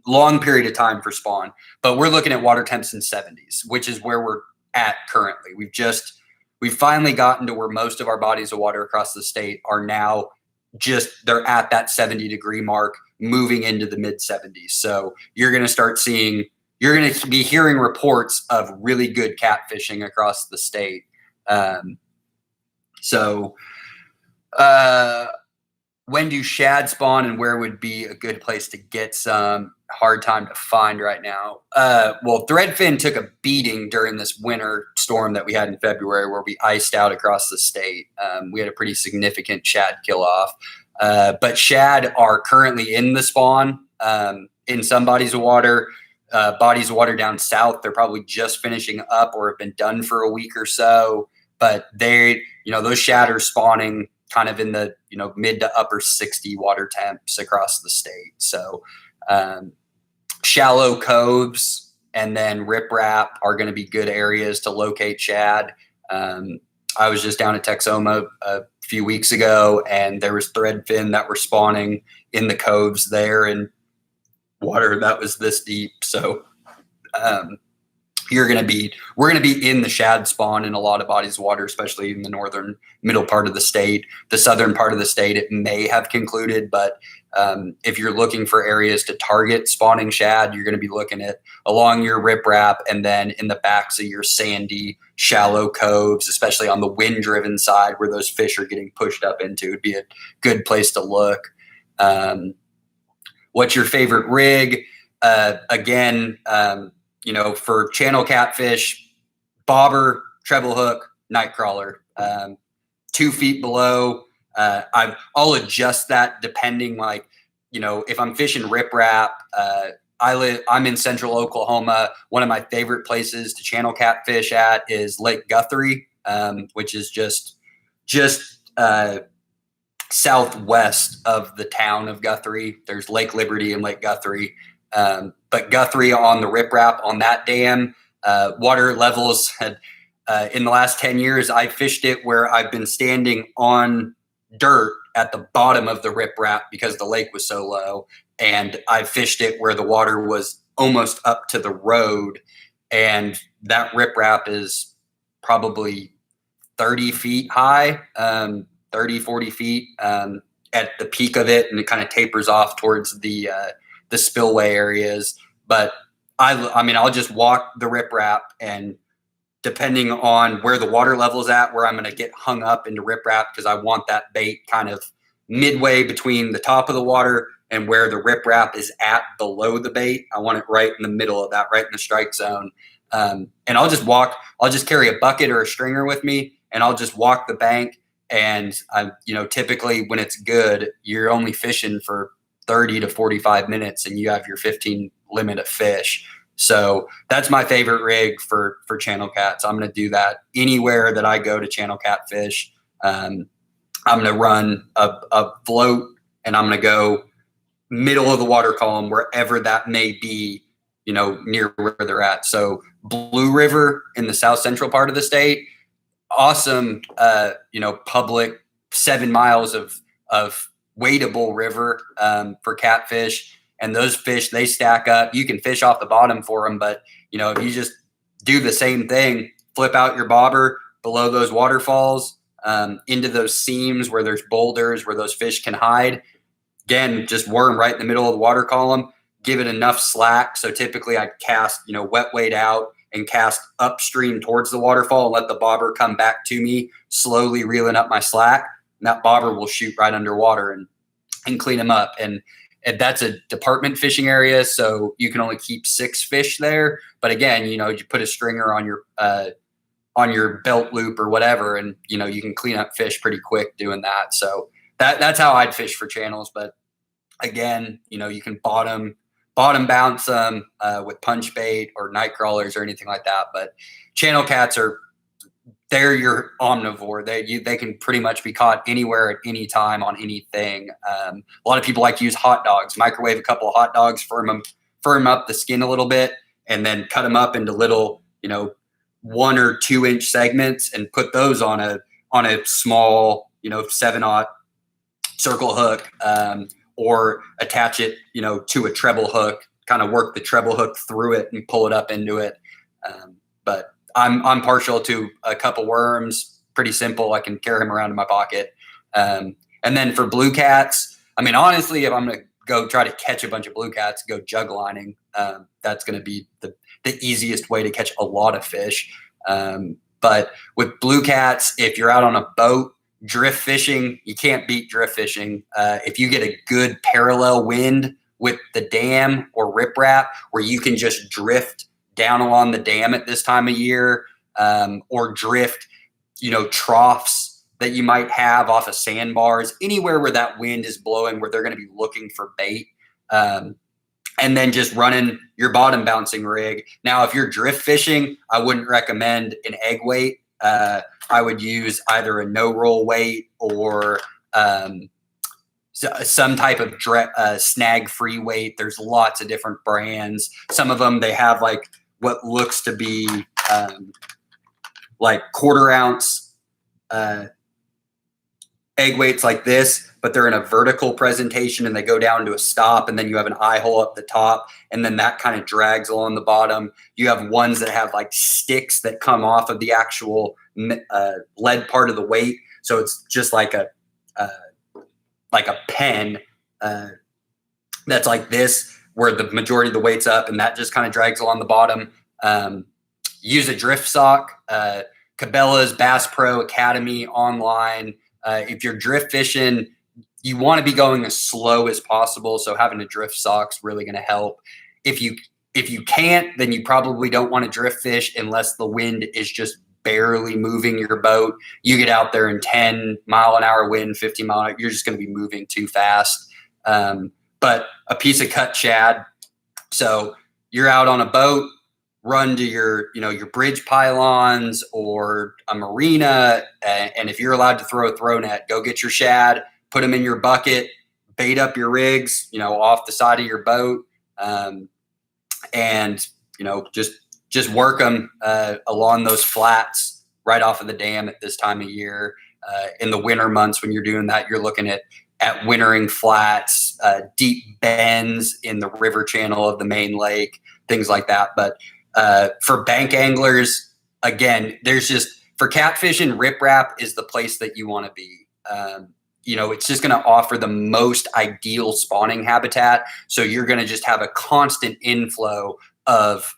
long period of time for spawn, but we're looking at water temps in 70s, which is where we're at currently. We've finally gotten to where most of our bodies of water across the state are now they're at that 70 degree mark, moving into the mid 70s. So you're going to be hearing reports of really good catfishing across the state. When do shad spawn and where would be a good place to get some? Hard time to find right now. Well, threadfin took a beating during this winter storm that we had in February where we iced out across the state. We had a pretty significant shad kill off. But shad are currently in the spawn in some bodies of water. Bodies of water down south, they're probably just finishing up or have been done for a week or so. But those shad are spawning kind of in the, mid to upper 60 water temps across the state. So shallow coves and then riprap are going to be good areas to locate shad. I was just down at Texoma a few weeks ago, and there was threadfin that were spawning in the coves there and water that was this deep. So we're going to be in the shad spawn in a lot of bodies of water, especially in the northern middle part of the state. The southern part of the state, it may have concluded, but if you're looking for areas to target spawning shad, you're going to be looking at along your riprap and then in the backs of your sandy, shallow coves, especially on the wind-driven side where those fish are getting pushed up into. It'd be a good place to look. What's your favorite rig? Again, for channel catfish, bobber, treble hook, night crawler, 2 feet below. I'll adjust that depending, if I'm fishing riprap. I'm in central Oklahoma. One of my favorite places to channel catfish at is Lake Guthrie, which is just southwest of the town of Guthrie. There's Lake Liberty and Lake Guthrie. But Guthrie on the riprap on that dam, water levels had, in the last 10 years, I fished it where I've been standing on dirt at the bottom of the riprap because the lake was so low. And I fished it where the water was almost up to the road. And that riprap is probably 30 feet high, 30, 40 feet at the peak of it. And it kind of tapers off towards the spillway areas. But I mean, I'll just walk the riprap, and depending on where the water level is at, where I'm going to get hung up into riprap, because I want that bait kind of midway between the top of the water and where the riprap is at below the bait. I want it right in the middle of that, right in the strike zone. And I'll just carry a bucket or a stringer with me, and I'll just walk the bank. And typically when it's good, you're only fishing for 30 to 45 minutes and you have your 15 limit of fish. So that's my favorite rig for channel cats. I'm going to do that anywhere that I go to channel catfish. I'm going to run a float, and I'm going to go middle of the water column, wherever that may be, near where they're at. So Blue River in the south central part of the state, awesome, public 7 miles of wadeable river for catfish. And those fish, they stack up. You can fish off the bottom for them, but if you just do the same thing, flip out your bobber below those waterfalls, into those seams where there's boulders where those fish can hide. Again, just worm right in the middle of the water column, give it enough slack. So typically I cast, wet weight out and cast upstream towards the waterfall and let the bobber come back to me, slowly reeling up my slack. And that bobber will shoot right underwater and clean them up. And that's a department fishing area, so you can only keep 6 fish there. But again, you put a stringer on your belt loop or whatever, and you can clean up fish pretty quick doing that. So that's how I'd fish for channels. But again, you can bottom bounce them with punch bait or night crawlers or anything like that. But channel cats they're your omnivore. They can pretty much be caught anywhere at any time on anything. A lot of people like to use hot dogs, microwave a couple of hot dogs, firm up the skin a little bit, and then cut them up into little, 1 or 2 inch segments, and put those on a small, 7/0 circle hook, or attach it, to a treble hook, kind of work the treble hook through it and pull it up into it. But I'm partial to a couple worms. Pretty simple. I can carry them around in my pocket. And then for blue cats, I mean, honestly, if I'm going to go try to catch a bunch of blue cats, go jug lining. That's going to be the easiest way to catch a lot of fish. But with blue cats, if you're out on a boat, drift fishing, you can't beat drift fishing. If you get a good parallel wind with the dam or riprap, where you can just drift down along the dam at this time of year, or drift, troughs that you might have off of sandbars, anywhere where that wind is blowing, where they're going to be looking for bait, and then just running your bottom bouncing rig. Now, if you're drift fishing, I wouldn't recommend an egg weight. I would use either a no roll weight or some type of snag free weight. There's lots of different brands. Some of them, they have like what looks to be like 1/4 ounce egg weights like this, but they're in a vertical presentation and they go down to a stop, and then you have an eye hole up the top, and then that kind of drags along the bottom. You have ones that have like sticks that come off of the actual lead part of the weight, so it's just like a pen that's like this, where the majority of the weight's up, and that just kind of drags along the bottom. Use a drift sock. Cabela's, Bass Pro Academy online. If you're drift fishing, you want to be going as slow as possible, so having a drift sock's really going to help. If you can't, then you probably don't want to drift fish unless the wind is just barely moving your boat. You get out there in 10 mile an hour wind, 15 mile an hour, you're just going to be moving too fast. But a piece of cut shad. So you're out on a boat, run to your bridge pylons or a marina. And if you're allowed to throw a throw net, go get your shad, put them in your bucket, bait up your rigs, off the side of your boat. And just work them along those flats right off of the dam at this time of year. In the winter months, when you're doing that, you're looking at wintering flats, deep bends in the river channel of the main lake, things like that. But for bank anglers, again, for catfishing, riprap is the place that you want to be. It's just going to offer the most ideal spawning habitat. So you're going to just have a constant inflow of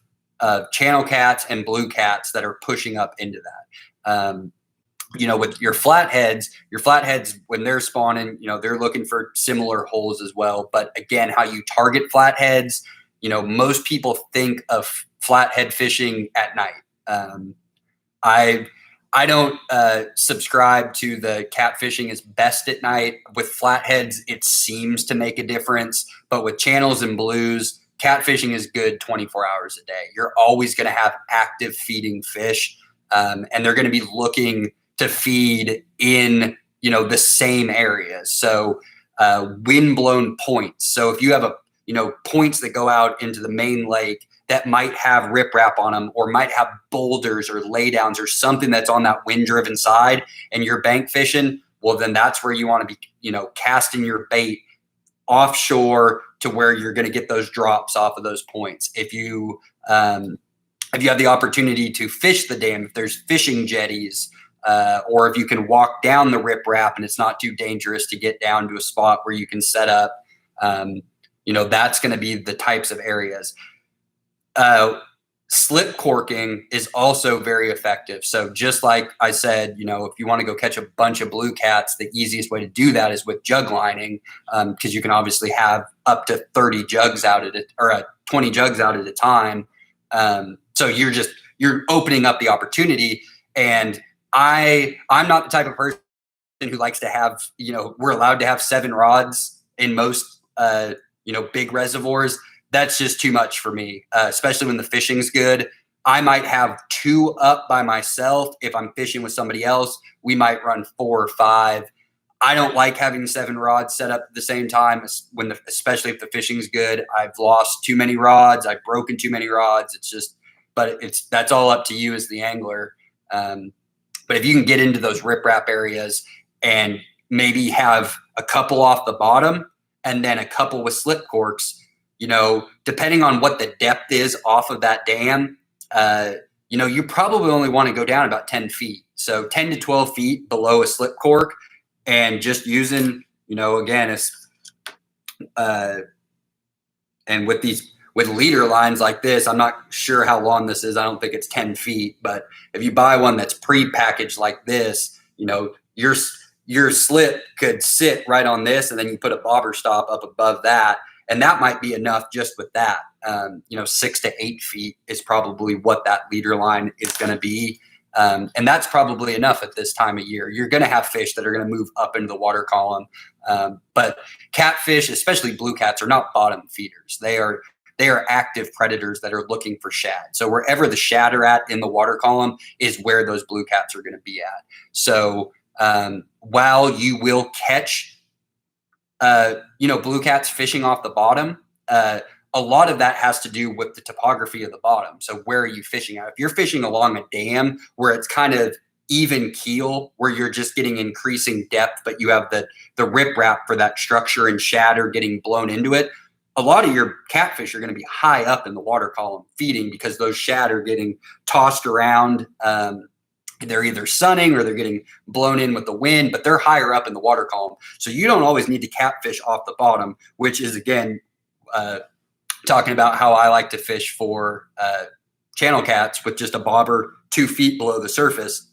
channel cats and blue cats that are pushing up into that. With your flatheads, when they're spawning, they're looking for similar holes as well. But again, how you target flatheads, most people think of flathead fishing at night. I don't subscribe to the catfishing is best at night. With flatheads, it seems to make a difference. But with channels and blues, catfishing is good 24 hours a day. You're always going to have active feeding fish, and they're going to be looking to feed in, the same areas. So wind-blown points. So if you have points that go out into the main lake that might have riprap on them or might have boulders or laydowns or something that's on that wind-driven side and you're bank fishing, well, then that's where you want to be, casting your bait offshore to where you're going to get those drops off of those points. If you have the opportunity to fish the dam, if there's fishing jetties, or if you can walk down the riprap and it's not too dangerous to get down to a spot where you can set up, that's going to be the types of areas. Slip corking is also very effective. So just like I said, if you want to go catch a bunch of blue cats, the easiest way to do that is with jug lining, because you can obviously have up to 30 jugs out at it, or 20 jugs out at a time. So you're opening up the opportunity. And I'm not the type of person who likes to have, we're allowed to have 7 rods in most, big reservoirs. That's just too much for me, especially when the fishing's good. I might have 2 up by myself. If I'm fishing with somebody else, we might run 4 or 5. I don't like having 7 rods set up at the same time, especially if the fishing's good. I've lost too many rods. I've broken too many rods. That's all up to you as the angler. But if you can get into those riprap areas and maybe have a couple off the bottom and then a couple with slip corks, depending on what the depth is off of that dam, you probably only want to go down about 10 feet. So 10 to 12 feet below a slip cork, and just using, again, and with leader lines like this, I'm not sure how long this is. I don't think it's 10 feet, but if you buy one that's pre-packaged like this, your slip could sit right on this, and then you put a bobber stop up above that. And that might be enough just with that. 6 to 8 feet is probably what that leader line is going to be. And that's probably enough at this time of year. You're going to have fish that are going to move up into the water column. But catfish, especially blue cats, are not bottom feeders. They are active predators that are looking for shad. So wherever the shad are at in the water column is where those blue cats are going to be at. So while you will catch blue cats fishing off the bottom, a lot of that has to do with the topography of the bottom. So where are you fishing at? If you're fishing along a dam where it's kind of even keel, where you're just getting increasing depth, but you have the riprap for that structure and shad are getting blown into it, a lot of your catfish are going to be high up in the water column feeding because those shad are getting tossed around. They're either sunning or they're getting blown in with the wind, but they're higher up in the water column. So you don't always need to catfish off the bottom, which is, again, talking about how I like to fish for channel cats with just a bobber 2 feet below the surface.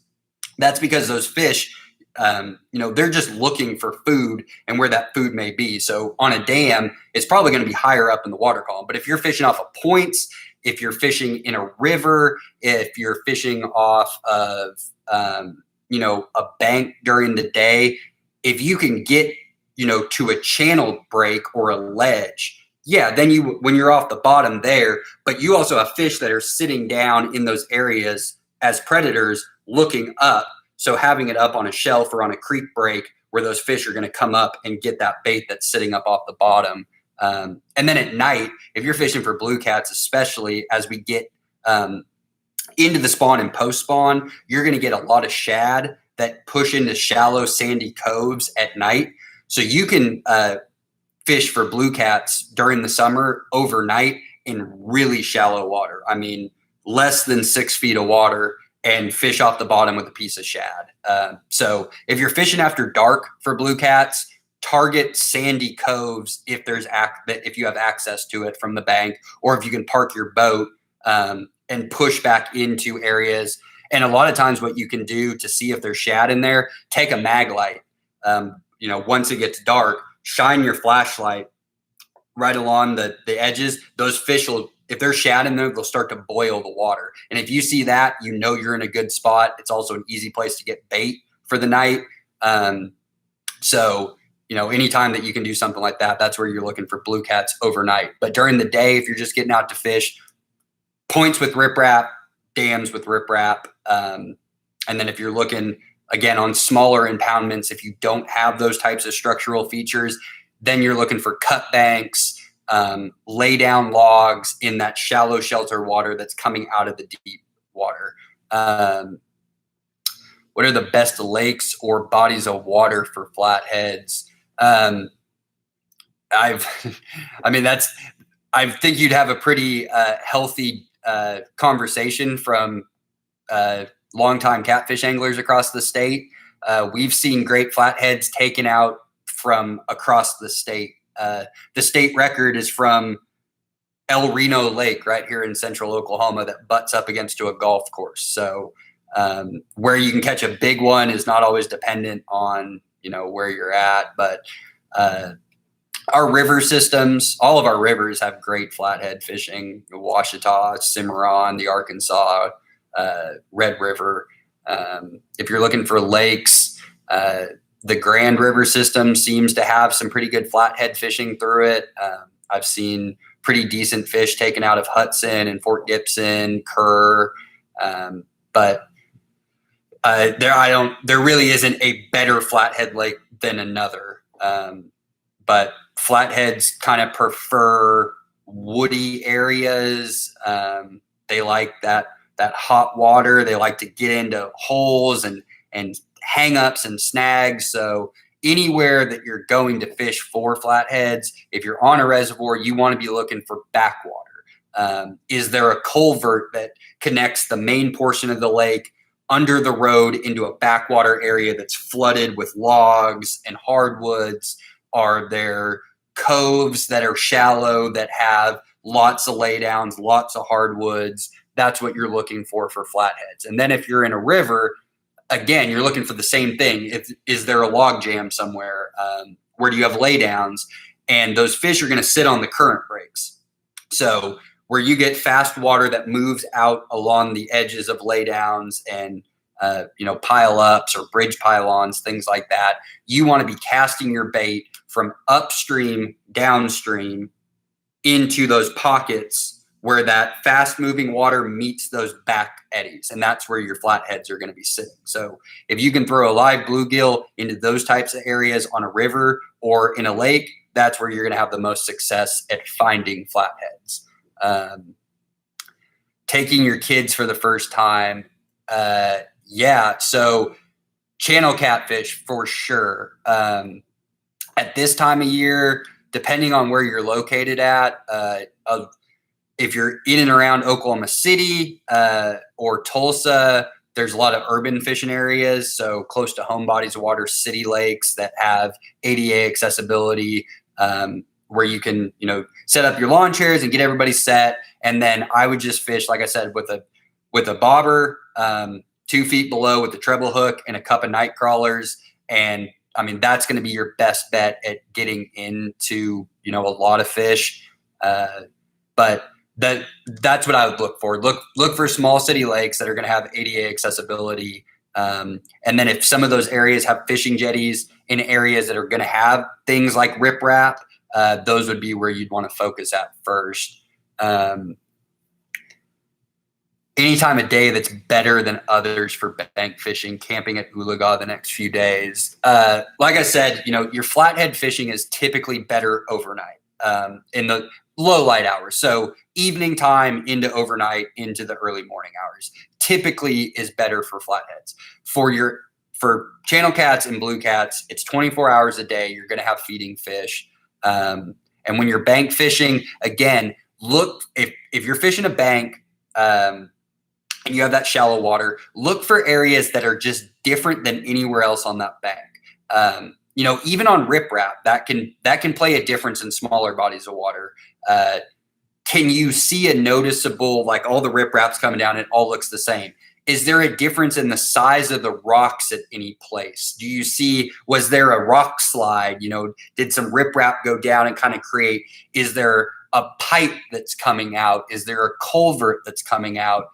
That's because those fish, they're just looking for food and where that food may be. So on a dam, it's probably going to be higher up in the water column. But if you're fishing off of points, if you're fishing in a river, if you're fishing off of, a bank during the day, if you can get, to a channel break or a ledge, then when you're off the bottom there, but you also have fish that are sitting down in those areas as predators looking up. So having it up on a shelf or on a creek break where those fish are going to come up and get that bait that's sitting up off the bottom. And then at night, if you're fishing for blue cats, especially as we get into the spawn and post spawn, you're going to get a lot of shad that push into shallow sandy coves at night. So you can fish for blue cats during the summer overnight in really shallow water. I mean, less than 6 feet of water, and fish off the bottom with a piece of shad. So if you're fishing after dark for blue cats, target sandy coves if if you have access to it from the bank, or if you can park your boat and push back into areas. And a lot of times what you can do to see if there's shad in there, take a mag light. Once it gets dark, shine your flashlight right along the edges. Those fish will, if there's shad in there, they'll start to boil the water. And if you see that, you're in a good spot. It's also an easy place to get bait for the night. So anytime that you can do something like that, that's where you're looking for blue cats overnight. But during the day, if you're just getting out to fish, points with riprap, dams with riprap. And then if you're looking, again, on smaller impoundments, if you don't have those types of structural features, then you're looking for cut banks, lay down logs in that shallow shelter water that's coming out of the deep water. What are the best lakes or bodies of water for flatheads? I think you'd have a pretty healthy conversation from longtime catfish anglers across the state. We've seen great flatheads taken out from across the state. The state record is from El Reno Lake right here in central Oklahoma that butts up against to a golf course. So where you can catch a big one is not always dependent on where you're at, but our river systems, all of our rivers have great flathead fishing. The Washita, Cimarron, the Arkansas, Red River. If you're looking for lakes, the Grand River system seems to have some pretty good flathead fishing through it. I've seen pretty decent fish taken out of Hudson and Fort Gibson, Kerr, but there really isn't a better flathead lake than another. But flatheads kind of prefer woody areas. They like that hot water. They like to get into holes and hang-ups and snags. So anywhere that you're going to fish for flatheads, if you're on a reservoir, you want to be looking for backwater. Is there a culvert that connects the main portion of the lake under the road into a backwater area that's flooded with logs and hardwoods? Are there coves that are shallow that have lots of laydowns, lots of hardwoods? That's what you're looking for flatheads. And then if you're in a river, again, you're looking for the same thing. Is there a log jam somewhere? Where do you have laydowns? And those fish are going to sit on the current breaks. So where you get fast water that moves out along the edges of laydowns and pile ups or bridge pylons, things like that, you want to be casting your bait from upstream, downstream into those pockets where that fast moving water meets those back eddies. And that's where your flatheads are going to be sitting. So if you can throw a live bluegill into those types of areas on a river or in a lake, that's where you're going to have the most success at finding flatheads. Taking your kids for the first time. So channel catfish for sure. At this time of year, depending on where you're located at, if you're in and around Oklahoma City or Tulsa, there's a lot of urban fishing areas. So close to home bodies of water, city lakes that have ADA accessibility, where you can, set up your lawn chairs and get everybody set. And then I would just fish, like I said, with a bobber, 2 feet below with the treble hook and a cup of night crawlers. And that's going to be your best bet at getting into, a lot of fish. But that's what I would look for. Look for small city lakes that are going to have ADA accessibility. And then if some of those areas have fishing jetties in areas that are going to have things like riprap, those would be where you'd want to focus at first. Any time of day that's better than others for bank fishing, camping at Oolaga the next few days. Like I said, your flathead fishing is typically better overnight in the low light hours. So evening time into overnight into the early morning hours typically is better for flatheads. For channel cats and blue cats, it's 24 hours a day. You're going to have feeding fish. And when you're bank fishing, again, look, if you're fishing a bank, and you have that shallow water, look for areas that are just different than anywhere else on that bank. even on riprap, that can play a difference in smaller bodies of water. Can you see a noticeable, like all the riprap's coming down, it all looks the same? Is there a difference in the size of the rocks at any place? Do you see, was there a rock slide? Did some riprap go down and kind of create, is there a pipe that's coming out? Is there a culvert that's coming out?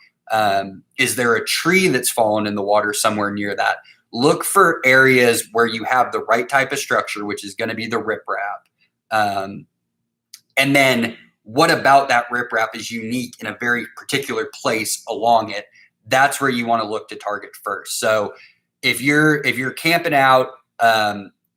Is there a tree that's fallen in the water somewhere near that? Look for areas where you have the right type of structure, which is going to be the riprap. And then what about that riprap is unique in a very particular place along it? That's where you want to look to target first. So if you're camping out,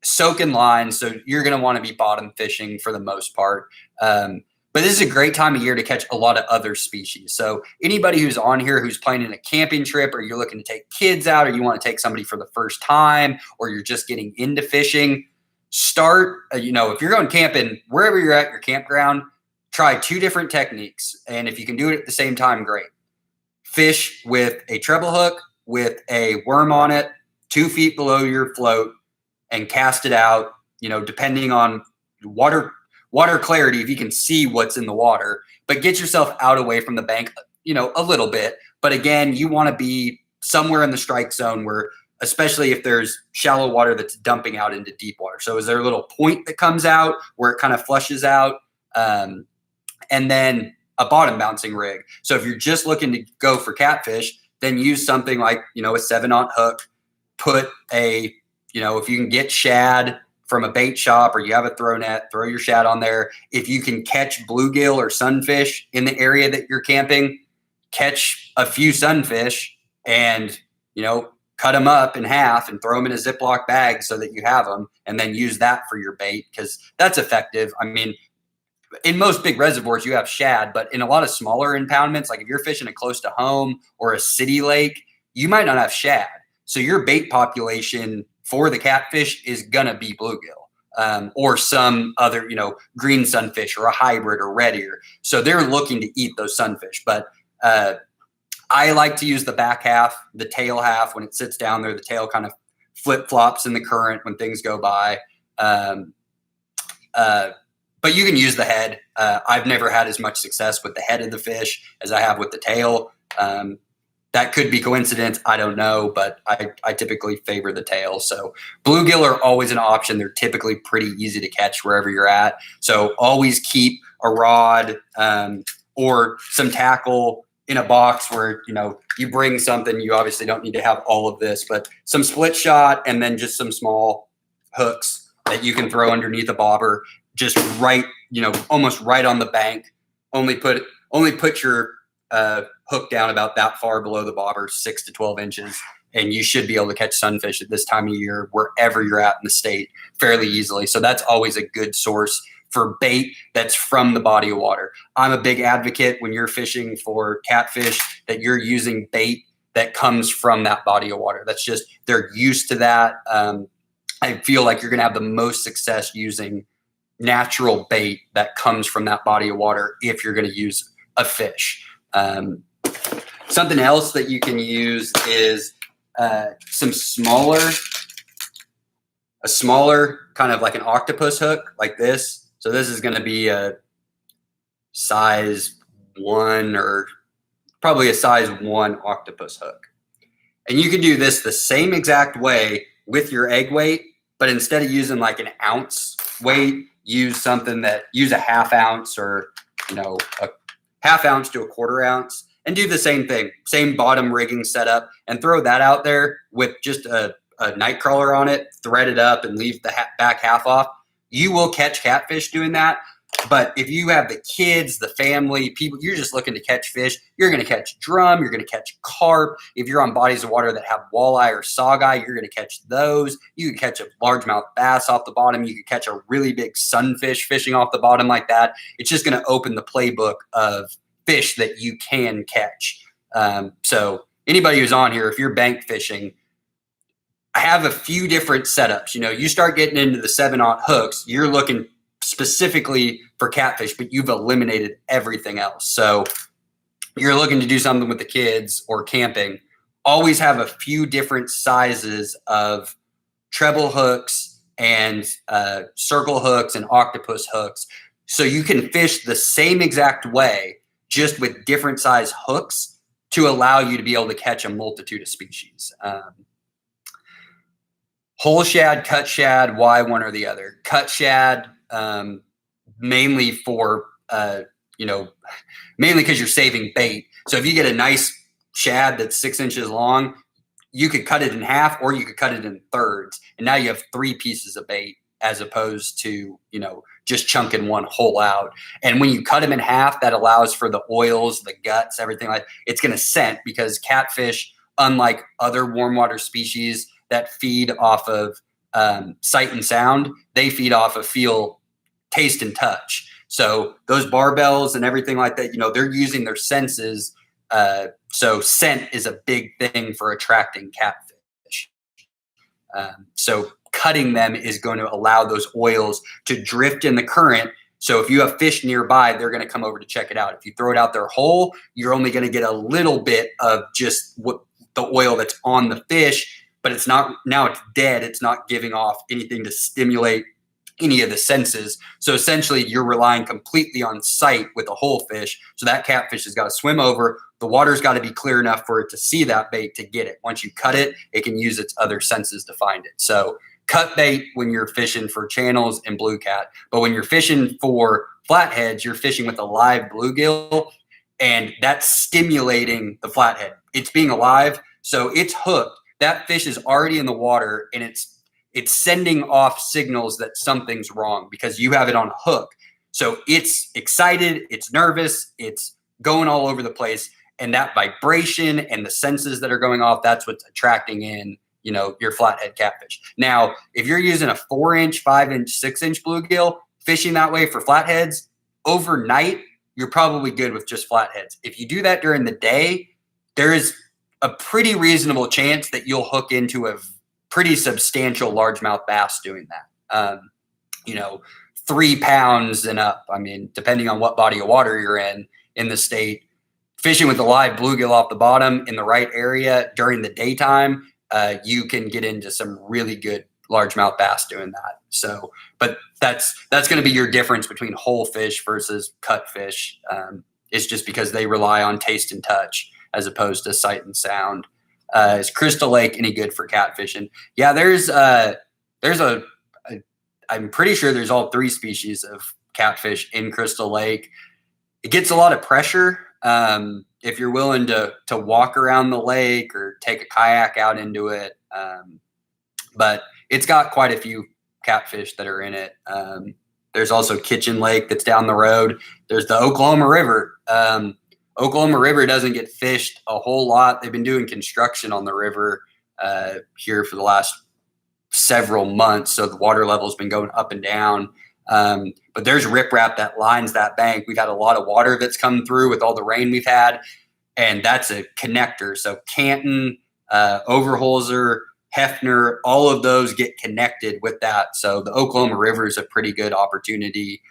soaking lines, so you're going to want to be bottom fishing for the most part. But this is a great time of year to catch a lot of other species. So anybody who's on here who's planning a camping trip, or you're looking to take kids out, or you want to take somebody for the first time, or you're just getting into fishing, start, if you're going camping, wherever you're at your campground, try 2 different techniques. And if you can do it at the same time, great. Fish with a treble hook with a worm on it 2 feet below your float and cast it out, depending on water clarity, if you can see what's in the water, but get yourself out away from the bank, a little bit. But again, you want to be somewhere in the strike zone where, especially if there's shallow water that's dumping out into deep water. So is there a little point that comes out where it kind of flushes out? And then a bottom bouncing rig. So if you're just looking to go for catfish, then use something like, a 7/0 hook. Put if you can get shad from a bait shop, or you have a throw net, throw your shad on there. If you can catch bluegill or sunfish in the area that you're camping, catch a few sunfish and, cut them up in half and throw them in a Ziploc bag so that you have them, and then use that for your bait, because that's effective. I mean, in most big reservoirs, you have shad, but in a lot of smaller impoundments, like if you're fishing it close to home or a city lake, you might not have shad. So your bait population for the catfish is going to be bluegill, or some other, green sunfish or a hybrid or red ear. So they're looking to eat those sunfish. But I like to use the back half, the tail half. When it sits down there, the tail kind of flip-flops in the current when things go by. But you can use the head. I've never had as much success with the head of the fish as I have with the tail. That could be coincidence. I don't know, but I typically favor the tail. So bluegill are always an option. They're typically pretty easy to catch wherever you're at. So always keep a rod or some tackle in a box where, you bring something. You obviously don't need to have all of this, but some split shot and then just some small hooks that you can throw underneath a bobber. Just right, almost right on the bank. Only put your hook down about that far below the bobber, 6 to 12 inches, and you should be able to catch sunfish at this time of year wherever you're at in the state fairly easily. So that's always a good source for bait that's from the body of water. I'm a big advocate when you're fishing for catfish that you're using bait that comes from that body of water. That's just, they're used to that. I feel like you're going to have the most success using natural bait that comes from that body of water if you're going to use a fish. Something else that you can use is a smaller kind of like an octopus hook like this. So this is going to be a size 1 or probably a size 1 octopus hook. And you can do this the same exact way with your egg weight, but instead of using like an ounce weight, use a half ounce or, a half ounce to a quarter ounce, and do the same thing, same bottom rigging setup, and throw that out there with just a night crawler on it, thread it up and leave the back half off. You will catch catfish doing that. But if you have the kids, the family, people, you're just looking to catch fish, you're going to catch drum, you're going to catch carp. If you're on bodies of water that have walleye or saugeye, you're going to catch those. You can catch a largemouth bass off the bottom. You can catch a really big sunfish fishing off the bottom like that. It's just going to open the playbook of fish that you can catch. So anybody who's on here, if you're bank fishing, I have a few different setups. You start getting into the 7/0 hooks, you're looking specifically for catfish, but you've eliminated everything else. So you're looking to do something with the kids or camping, always have a few different sizes of treble hooks and circle hooks and octopus hooks. So you can fish the same exact way, just with different size hooks to allow you to be able to catch a multitude of species. Whole shad, cut shad, why one or the other? Cut shad, mainly for, mainly because you're saving bait. So if you get a nice shad that's 6 inches long, you could cut it in half or you could cut it in thirds. And now you have 3 pieces of bait as opposed to, just chunking one whole out. And when you cut them in half, that allows for the oils, the guts, everything like it's going to scent, because catfish, unlike other warm water species that feed off of sight and sound, they feed off of feel, taste, and touch. So those barbells and everything like that, they're using their senses. So scent is a big thing for attracting catfish. So cutting them is going to allow those oils to drift in the current. So if you have fish nearby, they're going to come over to check it out. If you throw it out there whole, you're only going to get a little bit of just what the oil that's on the fish, but it's not, now it's dead. It's not giving off anything to stimulate any of the senses. So essentially you're relying completely on sight with a whole fish. So that catfish has got to swim over. The water's got to be clear enough for it to see that bait to get it. Once you cut it, it can use its other senses to find it. So cut bait when you're fishing for channels and blue cat. But when you're fishing for flatheads, you're fishing with a live bluegill, and that's stimulating the flathead. It's being alive, so it's hooked. That fish is already in the water, and it's sending off signals that something's wrong because you have it on a hook. So it's excited, it's nervous, it's going all over the place. And that vibration and the senses that are going off, that's what's attracting in, your flathead catfish. Now, if you're using a 4-inch, 5-inch, 6-inch bluegill, fishing that way for flatheads, overnight, you're probably good with just flatheads. If you do that during the day, there is a pretty reasonable chance that you'll hook into a pretty substantial largemouth bass doing that. 3 pounds and up. I mean, depending on what body of water you're in the state, fishing with a live bluegill off the bottom in the right area during the daytime, you can get into some really good largemouth bass doing that. So, but that's going to be your difference between whole fish versus cut fish. It's just because they rely on taste and touch as opposed to sight and sound. Is Crystal Lake any good for catfishing? Yeah, I'm pretty sure there's all 3 species of catfish in Crystal Lake. It gets a lot of pressure. If you're willing to walk around the lake or take a kayak out into it. But it's got quite a few catfish that are in it. There's also Kitchen Lake that's down the road. There's the Oklahoma River. Oklahoma River doesn't get fished a whole lot. They've been doing construction on the river here for the last several months. So the water level has been going up and down. But there's riprap that lines that bank. We've had a lot of water that's come through with all the rain we've had, and that's a connector. So Canton, Overholser, Hefner, all of those get connected with that. So the Oklahoma River is a pretty good opportunity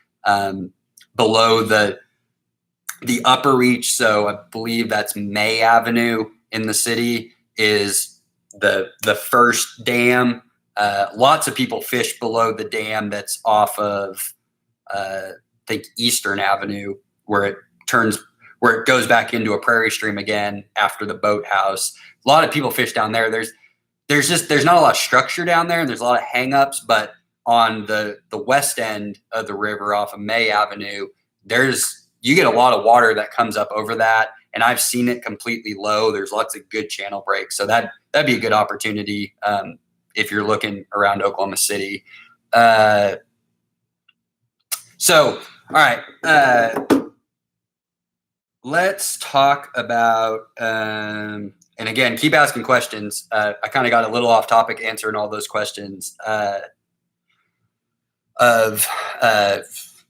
below the upper reach. So I believe that's May Avenue in the city is the first dam. Lots of people fish below the dam that's off of, I think, Eastern Avenue, where it goes back into a prairie stream again after the boathouse. A lot of people fish down there. There's not a lot of structure down there, and there's a lot of hangups. But on the west end of the river off of May Avenue, you get a lot of water that comes up over that, and I've seen it completely low. There's lots of good channel breaks, so that'd be a good opportunity. If you're looking around Oklahoma City. All right. Let's talk about, and again, keep asking questions. I kind of got a little off topic answering all those questions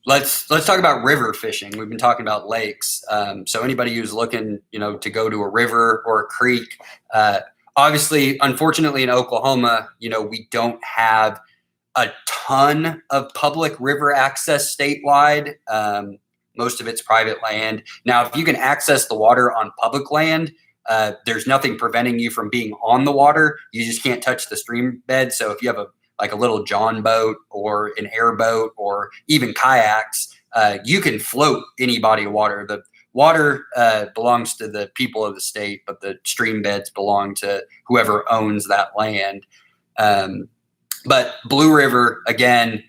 let's talk about river fishing. We've been talking about lakes. So anybody who's looking, to go to a river or a creek, obviously, unfortunately, in Oklahoma, we don't have a ton of public river access statewide. Most of it's private land. Now, if you can access the water on public land, there's nothing preventing you from being on the water. You just can't touch the stream bed. So if you have like a little John boat or an airboat or even kayaks, you can float any body of water. The water belongs to the people of the state, but the stream beds belong to whoever owns that land. But Blue River, again,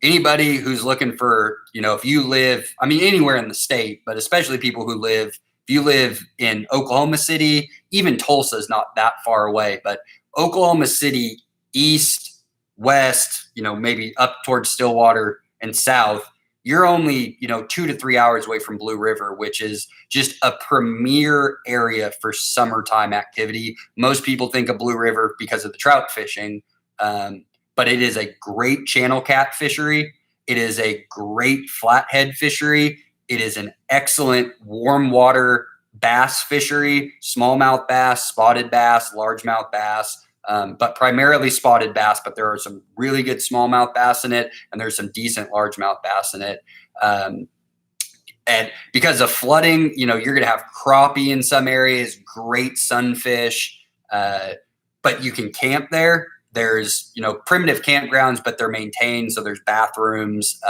anybody who's looking for, if you live, anywhere in the state, but especially people who if you live in Oklahoma City, even Tulsa is not that far away, but Oklahoma City, east, west, maybe up towards Stillwater and south, you're only, 2 to 3 hours away from Blue River, which is just a premier area for summertime activity. Most people think of Blue River because of the trout fishing, but it is a great channel cat fishery. It is a great flathead fishery. It is an excellent warm water bass fishery, smallmouth bass, spotted bass, largemouth bass, but primarily spotted bass, but there are some really good smallmouth bass in it, and there's some decent largemouth bass in it. And because of flooding, you're going to have crappie in some areas, great sunfish, but you can camp there. There's, primitive campgrounds, but they're maintained, so there's bathrooms,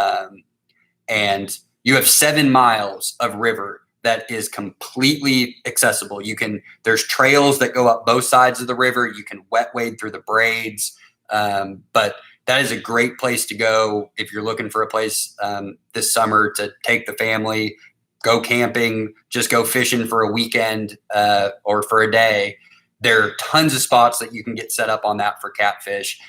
and you have 7 miles of river that is completely accessible. There's trails that go up both sides of the river. You can wet wade through the braids. But that is a great place to go if you're looking for a place this summer to take the family, go camping, just go fishing for a weekend or for a day. There are tons of spots that you can get set up on that for catfish.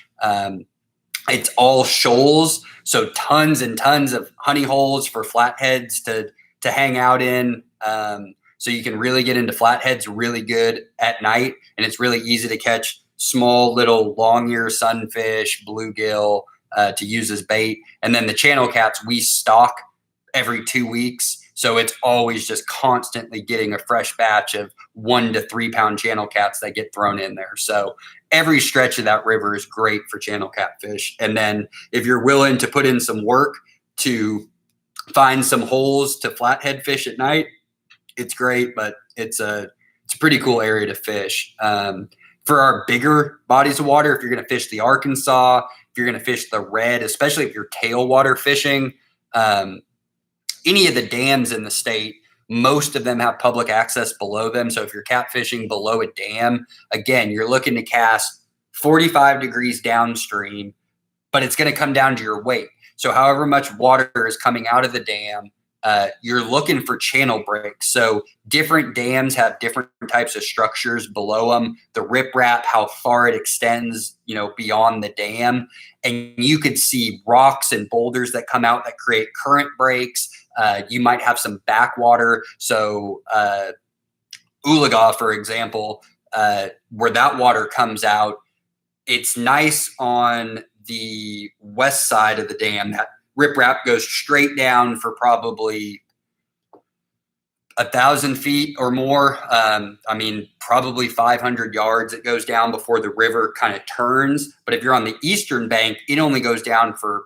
It's all shoals, so tons and tons of honey holes for flatheads to hang out in. So you can really get into flatheads really good at night, and it's really easy to catch small little long ear sunfish, bluegill to use as bait. And then the channel cats we stock every 2 weeks. So it's always just constantly getting a fresh batch of 1 to 3 pound channel cats that get thrown in there. So every stretch of that river is great for channel catfish. And then if you're willing to put in some work to find some holes to flathead fish at night, it's great, but it's a pretty cool area to fish. For our bigger bodies of water, if you're going to fish the Arkansas, if you're going to fish the Red, especially if you're tailwater fishing, any of the dams in the state, most of them have public access below them. So if you're catfishing below a dam, again, you're looking to cast 45 degrees downstream, but it's going to come down to your weight. So however much water is coming out of the dam, you're looking for channel breaks. So different dams have different types of structures below them. The riprap, how far it extends, beyond the dam. And you could see rocks and boulders that come out that create current breaks. You might have some backwater. So Oologah, for example, where that water comes out, it's nice on the west side of the dam. That riprap goes straight down for probably 1,000 feet or more. Probably 500 yards it goes down before the river kind of turns. But if you're on the eastern bank, it only goes down for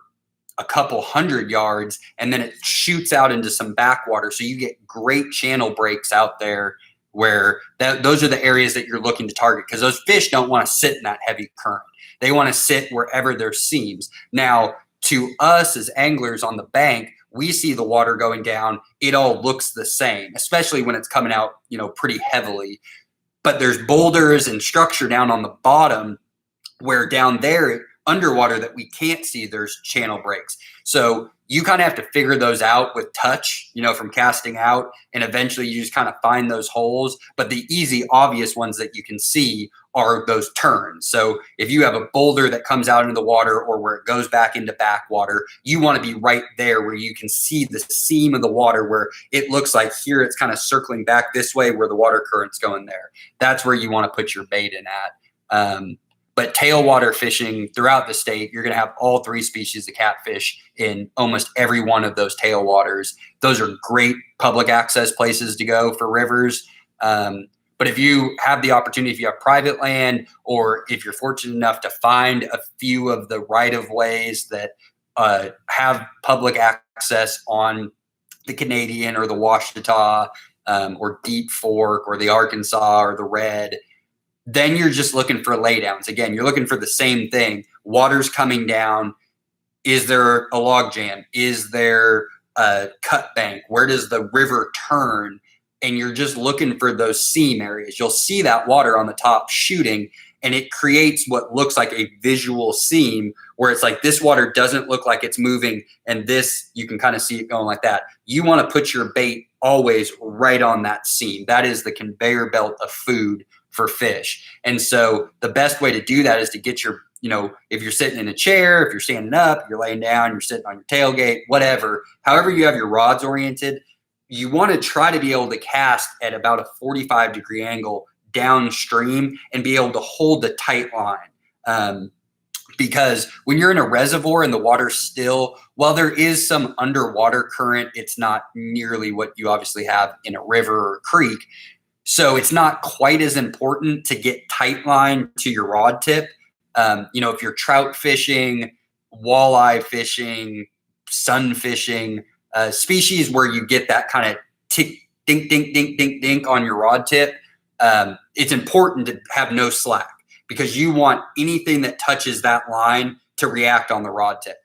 a couple hundred yards, and then it shoots out into some backwater. So you get great channel breaks out there where those are the areas that you're looking to target, because those fish don't want to sit in that heavy current. They want to sit wherever there's seams. Now, to us as anglers on the bank, we see the water going down. It all looks the same, especially when it's coming out, pretty heavily. But there's boulders and structure down on the bottom where down there underwater that we can't see, there's channel breaks. So you kind of have to figure those out with touch, from casting out, and eventually you just kind of find those holes. But the easy, obvious ones that you can see are those turns. So if you have a boulder that comes out into the water or where it goes back into backwater, you want to be right there where you can see the seam of the water where it looks like here it's kind of circling back this way where the water current's going there. That's where you want to put your bait in at. But tailwater fishing throughout the state, you're going to have all 3 species of catfish in almost every one of those tailwaters. Those are great public access places to go for rivers. But if you have the opportunity, if you have private land, or if you're fortunate enough to find a few of the right-of-ways that have public access on the Canadian or the Washita or Deep Fork or the Arkansas or the Red, Then you're just looking for laydowns. Again, you're looking for the same thing. Water's coming down. Is there a log jam? Is there a cut bank? Where does the river turn? And you're just looking for those seam areas. You'll see that water on the top shooting, and it creates what looks like a visual seam where it's like this water doesn't look like it's moving, and this, you can kind of see it going like that. You want to put your bait always right on that seam. That is the conveyor belt of food for fish. And so the best way to do that is to get your, if you're sitting in a chair, if you're standing up, you're laying down, you're sitting on your tailgate, whatever, however you have your rods oriented, you want to try to be able to cast at about a 45-degree angle downstream and be able to hold the tight line. Because when you're in a reservoir and the water's still, while there is some underwater current, it's not nearly what you obviously have in a river or creek. So it's not quite as important to get tight line to your rod tip. If you're trout fishing, walleye fishing, sun fishing, species where you get that kind of tick, dink, dink, dink, dink, dink on your rod tip, it's important to have no slack because you want anything that touches that line to react on the rod tip.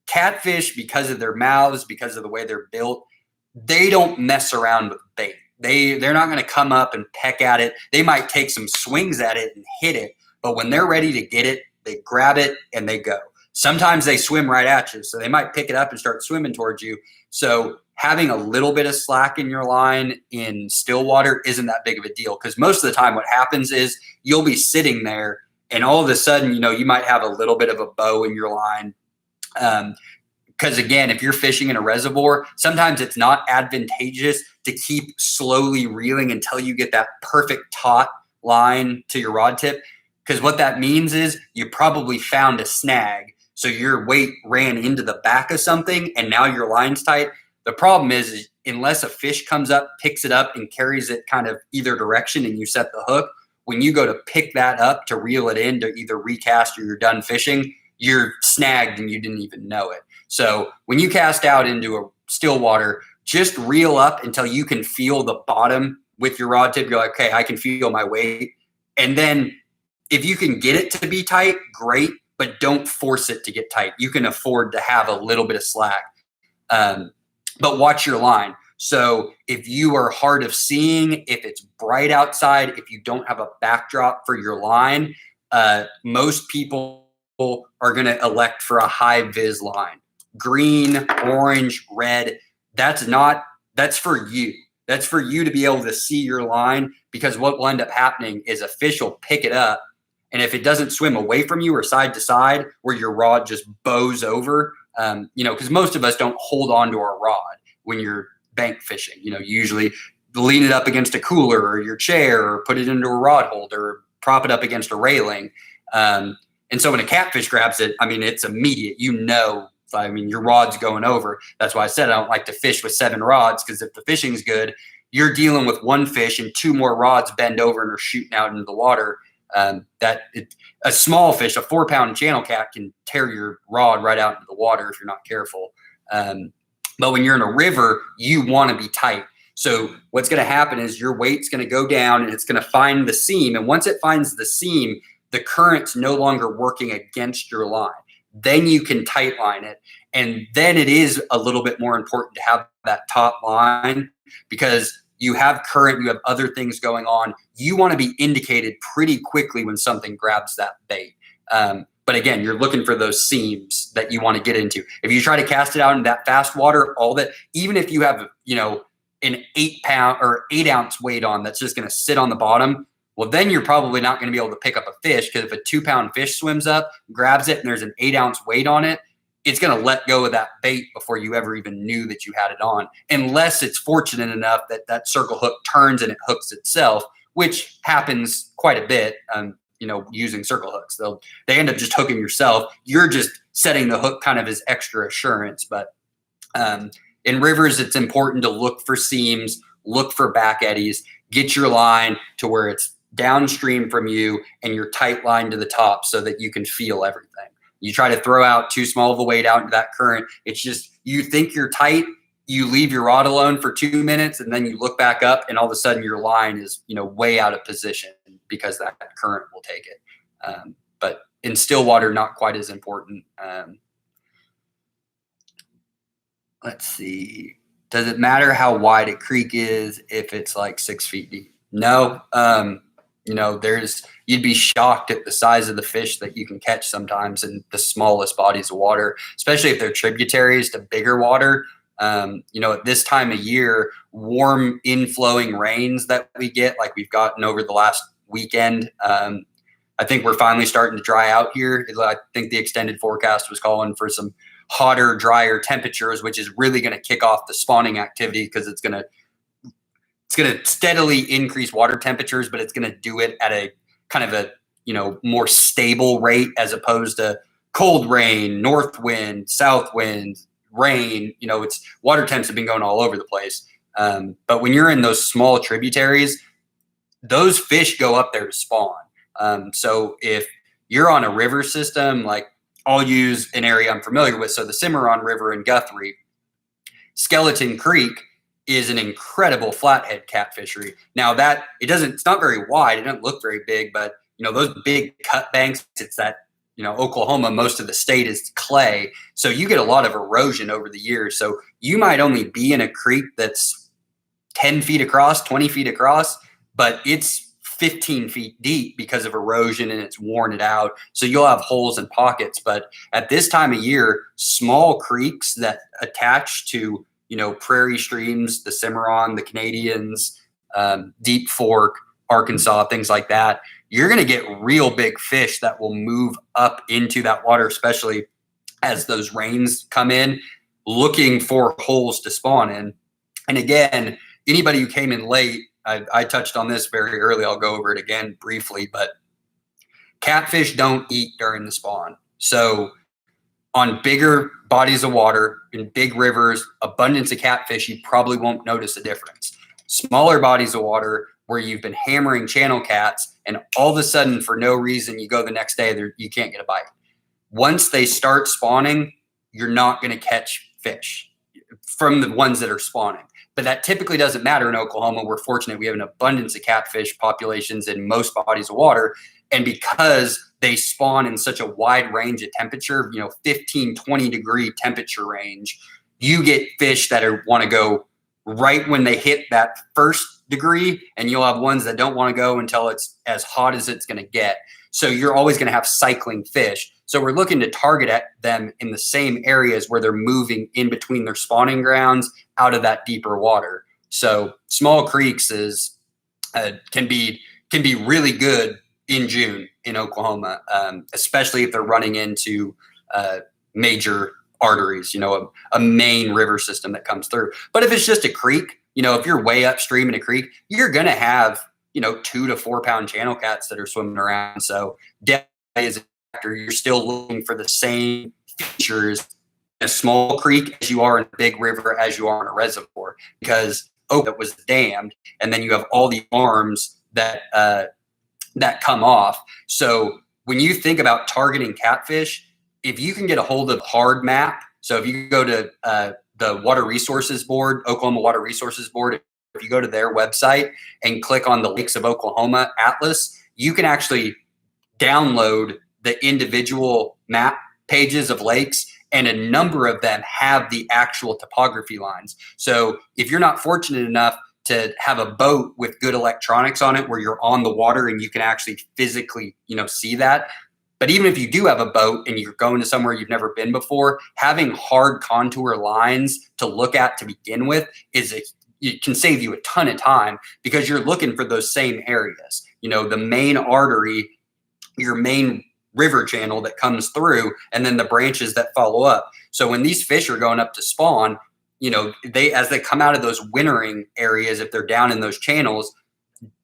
Catfish, because of their mouths, because of the way they're built, they don't mess around with bait. They're not going to come up and peck at it. They might take some swings at it and hit it, but when they're ready to get it, they grab it and they go. Sometimes they swim right at you, so they might pick it up and start swimming towards you. So having a little bit of slack in your line in still water isn't that big of a deal because most of the time what happens is you'll be sitting there and all of a sudden, you might have a little bit of a bow in your line. Because again, if you're fishing in a reservoir, sometimes it's not advantageous to keep slowly reeling until you get that perfect taut line to your rod tip. Because what that means is you probably found a snag. So your weight ran into the back of something and now your line's tight. The problem is unless a fish comes up, picks it up and carries it kind of either direction and you set the hook, when you go to pick that up to reel it in to either recast or you're done fishing, you're snagged and you didn't even know it. So when you cast out into a still water, just reel up until you can feel the bottom with your rod tip. You're like, okay, I can feel my weight. And then if you can get it to be tight, great, but don't force it to get tight. You can afford to have a little bit of slack, but watch your line. So if you are hard of seeing, if it's bright outside, if you don't have a backdrop for your line, most people are going to elect for a high vis line. Green, orange, red, that's for you. That's for you to be able to see your line, because what will end up happening is a fish will pick it up. And if it doesn't swim away from you or side to side where your rod just bows over, because most of us don't hold on to our rod when you're bank fishing. You usually lean it up against a cooler or your chair or put it into a rod holder or prop it up against a railing. And so when a catfish grabs it, it's immediate. Your rod's going over. That's why I said I don't like to fish with 7 rods, because if the fishing's good, you're dealing with one fish and 2 more rods bend over and are shooting out into the water. A small fish, a 4-pound channel cat, can tear your rod right out into the water if you're not careful. But when you're in a river, you want to be tight. So what's going to happen is your weight's going to go down and it's going to find the seam. And once it finds the seam, the current's no longer working against your line. Then you can tight line it. And then it is a little bit more important to have that top line, because you have current, you have other things going on. You want to be indicated pretty quickly when something grabs that bait. But again, you're looking for those seams that you want to get into. If you try to cast it out in that fast water, even if you have, an 8-pound or 8-ounce weight on that's just going to sit on the bottom, well, then you're probably not going to be able to pick up a fish, because if a 2-pound fish swims up, grabs it, and there's an 8-ounce weight on it, it's going to let go of that bait before you ever even knew that you had it on, unless it's fortunate enough that that circle hook turns and it hooks itself, which happens quite a bit. Using circle hooks, they end up just hooking yourself. You're just setting the hook kind of as extra assurance. But in rivers, it's important to look for seams, look for back eddies, get your line to where it's downstream from you and you're tight line to the top so that you can feel everything. You try to throw out too small of a weight out into that current. It's just, you think you're tight, you leave your rod alone for 2 minutes, and then you look back up and all of a sudden your line is, way out of position. because that current will take it. But in still water, not quite as important. Let's see. Does it matter how wide a creek is if it's like 6 feet deep? No. You'd be shocked at the size of the fish that you can catch sometimes in the smallest bodies of water, especially if they're tributaries to bigger water. At this time of year, warm inflowing rains that we get, like we've gotten over the last weekend, I think we're finally starting to dry out here. I think the extended forecast was calling for some hotter, drier temperatures, which is really going to kick off the spawning activity because it's going to steadily increase water temperatures, but it's going to do it at a kind of a, more stable rate as opposed to cold rain, north wind, south wind, rain. It's water temps have been going all over the place. But when you're in those small tributaries, those fish go up there to spawn. So if you're on a river system, like I'll use an area I'm familiar with. So the Cimarron River in Guthrie, Skeleton Creek is an incredible flathead catfishery. Now it's not very wide. It doesn't look very big, but those big cut banks, it's that, Oklahoma, most of the state is clay. So you get a lot of erosion over the years. So you might only be in a creek that's 10 feet across, 20 feet across, but it's 15 feet deep because of erosion and it's worn it out. So you'll have holes and pockets. But at this time of year, small creeks that attach to, prairie streams, the Cimarron, the Canadians, Deep Fork, Arkansas, things like that, you're going to get real big fish that will move up into that water, especially as those rains come in, looking for holes to spawn in. And again, anybody who came in late, I touched on this very early. I'll go over it again briefly, but catfish don't eat during the spawn. So on bigger bodies of water, in big rivers, abundance of catfish, you probably won't notice a difference. Smaller bodies of water where you've been hammering channel cats and all of a sudden for no reason you go the next day, you can't get a bite. Once they start spawning, you're not going to catch fish from the ones that are spawning. But that typically doesn't matter in Oklahoma. We're fortunate we have an abundance of catfish populations in most bodies of water. And because they spawn in such a wide range of temperature, 15, 20 degree temperature range, you get fish that want to go right when they hit that first degree, and you'll have ones that don't want to go until it's as hot as it's going to get. So you're always going to have cycling fish. So we're looking to target at them in the same areas where they're moving in between their spawning grounds out of that deeper water. So small creeks can be really good in June in Oklahoma, especially if they're running into major arteries, a main river system that comes through. But if it's just a creek, if you're way upstream in a creek, you're going to have 2 to 4 pound channel cats that are swimming around. So depth is a factor. You're still looking for the same features in a small creek as you are in a big river, as you are in a reservoir, because that was dammed, and then you have all the arms that come off. So when you think about targeting catfish, if you can get a hold of hard map, so if you go to the Water Resources Board, Oklahoma Water Resources Board, if you go to their website and click on the Lakes of Oklahoma Atlas, you can actually download the individual map pages of lakes, and a number of them have the actual topography lines. So if you're not fortunate enough to have a boat with good electronics on it where you're on the water and you can actually physically, see that. But even if you do have a boat and you're going to somewhere you've never been before, having hard contour lines to look at to begin with it can save you a ton of time, because you're looking for those same areas. The main artery, your main river channel that comes through, and then the branches that follow up. So when these fish are going up to spawn, as they come out of those wintering areas, if they're down in those channels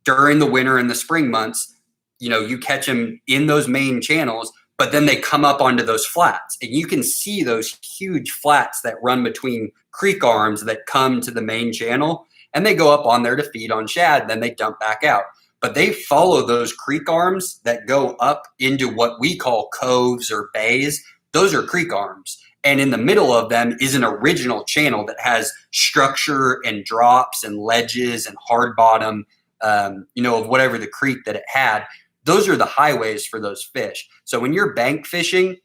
during the winter and the spring months, you catch them in those main channels, but then they come up onto those flats, and you can see those huge flats that run between creek arms that come to the main channel, and they go up on there to feed on shad. Then they dump back out, but they follow those creek arms that go up into what we call coves or bays. Those are creek arms. And in the middle of them is an original channel that has structure and drops and ledges and hard bottom of whatever the creek that it had. Those are the highways for those fish. So when you're bank fishing,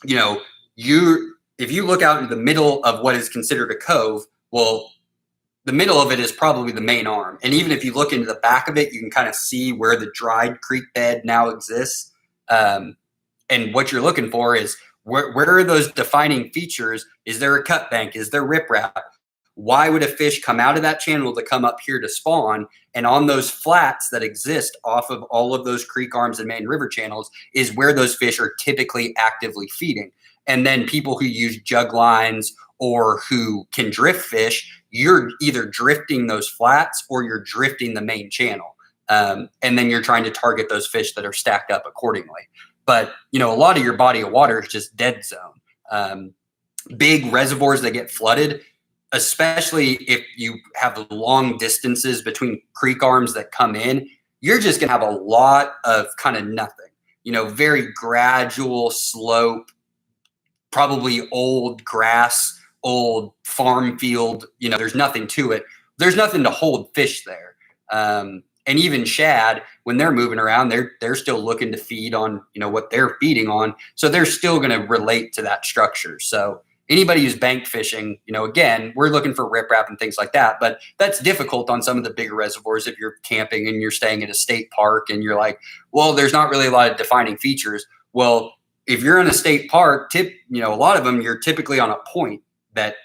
if you look out in the middle of what is considered a cove, well, the middle of it is probably the main arm. And even if you look into the back of it, you can kind of see where the dried creek bed now exists. And what you're looking for is where are those defining features? Is there a cut bank? Is there riprap? Why would a fish come out of that channel to come up here to spawn? And on those flats that exist off of all of those creek arms and main river channels is where those fish are typically actively feeding. And then people who use jug lines or who can drift fish, you're either drifting those flats or you're drifting the main channel. And then you're trying to target those fish that are stacked up accordingly. But, a lot of your body of water is just dead zone. Big reservoirs that get flooded, especially if you have long distances between creek arms that come in, you're just going to have a lot of kind of nothing, very gradual slope, probably old grass, old farm field, there's nothing to it. There's nothing to hold fish there. And even shad, when they're moving around, they're still looking to feed on, what they're feeding on. So they're still going to relate to that structure. So anybody who's bank fishing, again, we're looking for riprap and things like that, but that's difficult on some of the bigger reservoirs. If you're camping and you're staying at a state park and you're like, well, there's not really a lot of defining features. Well, if you're in a state park, a lot of them, you're typically on a point that,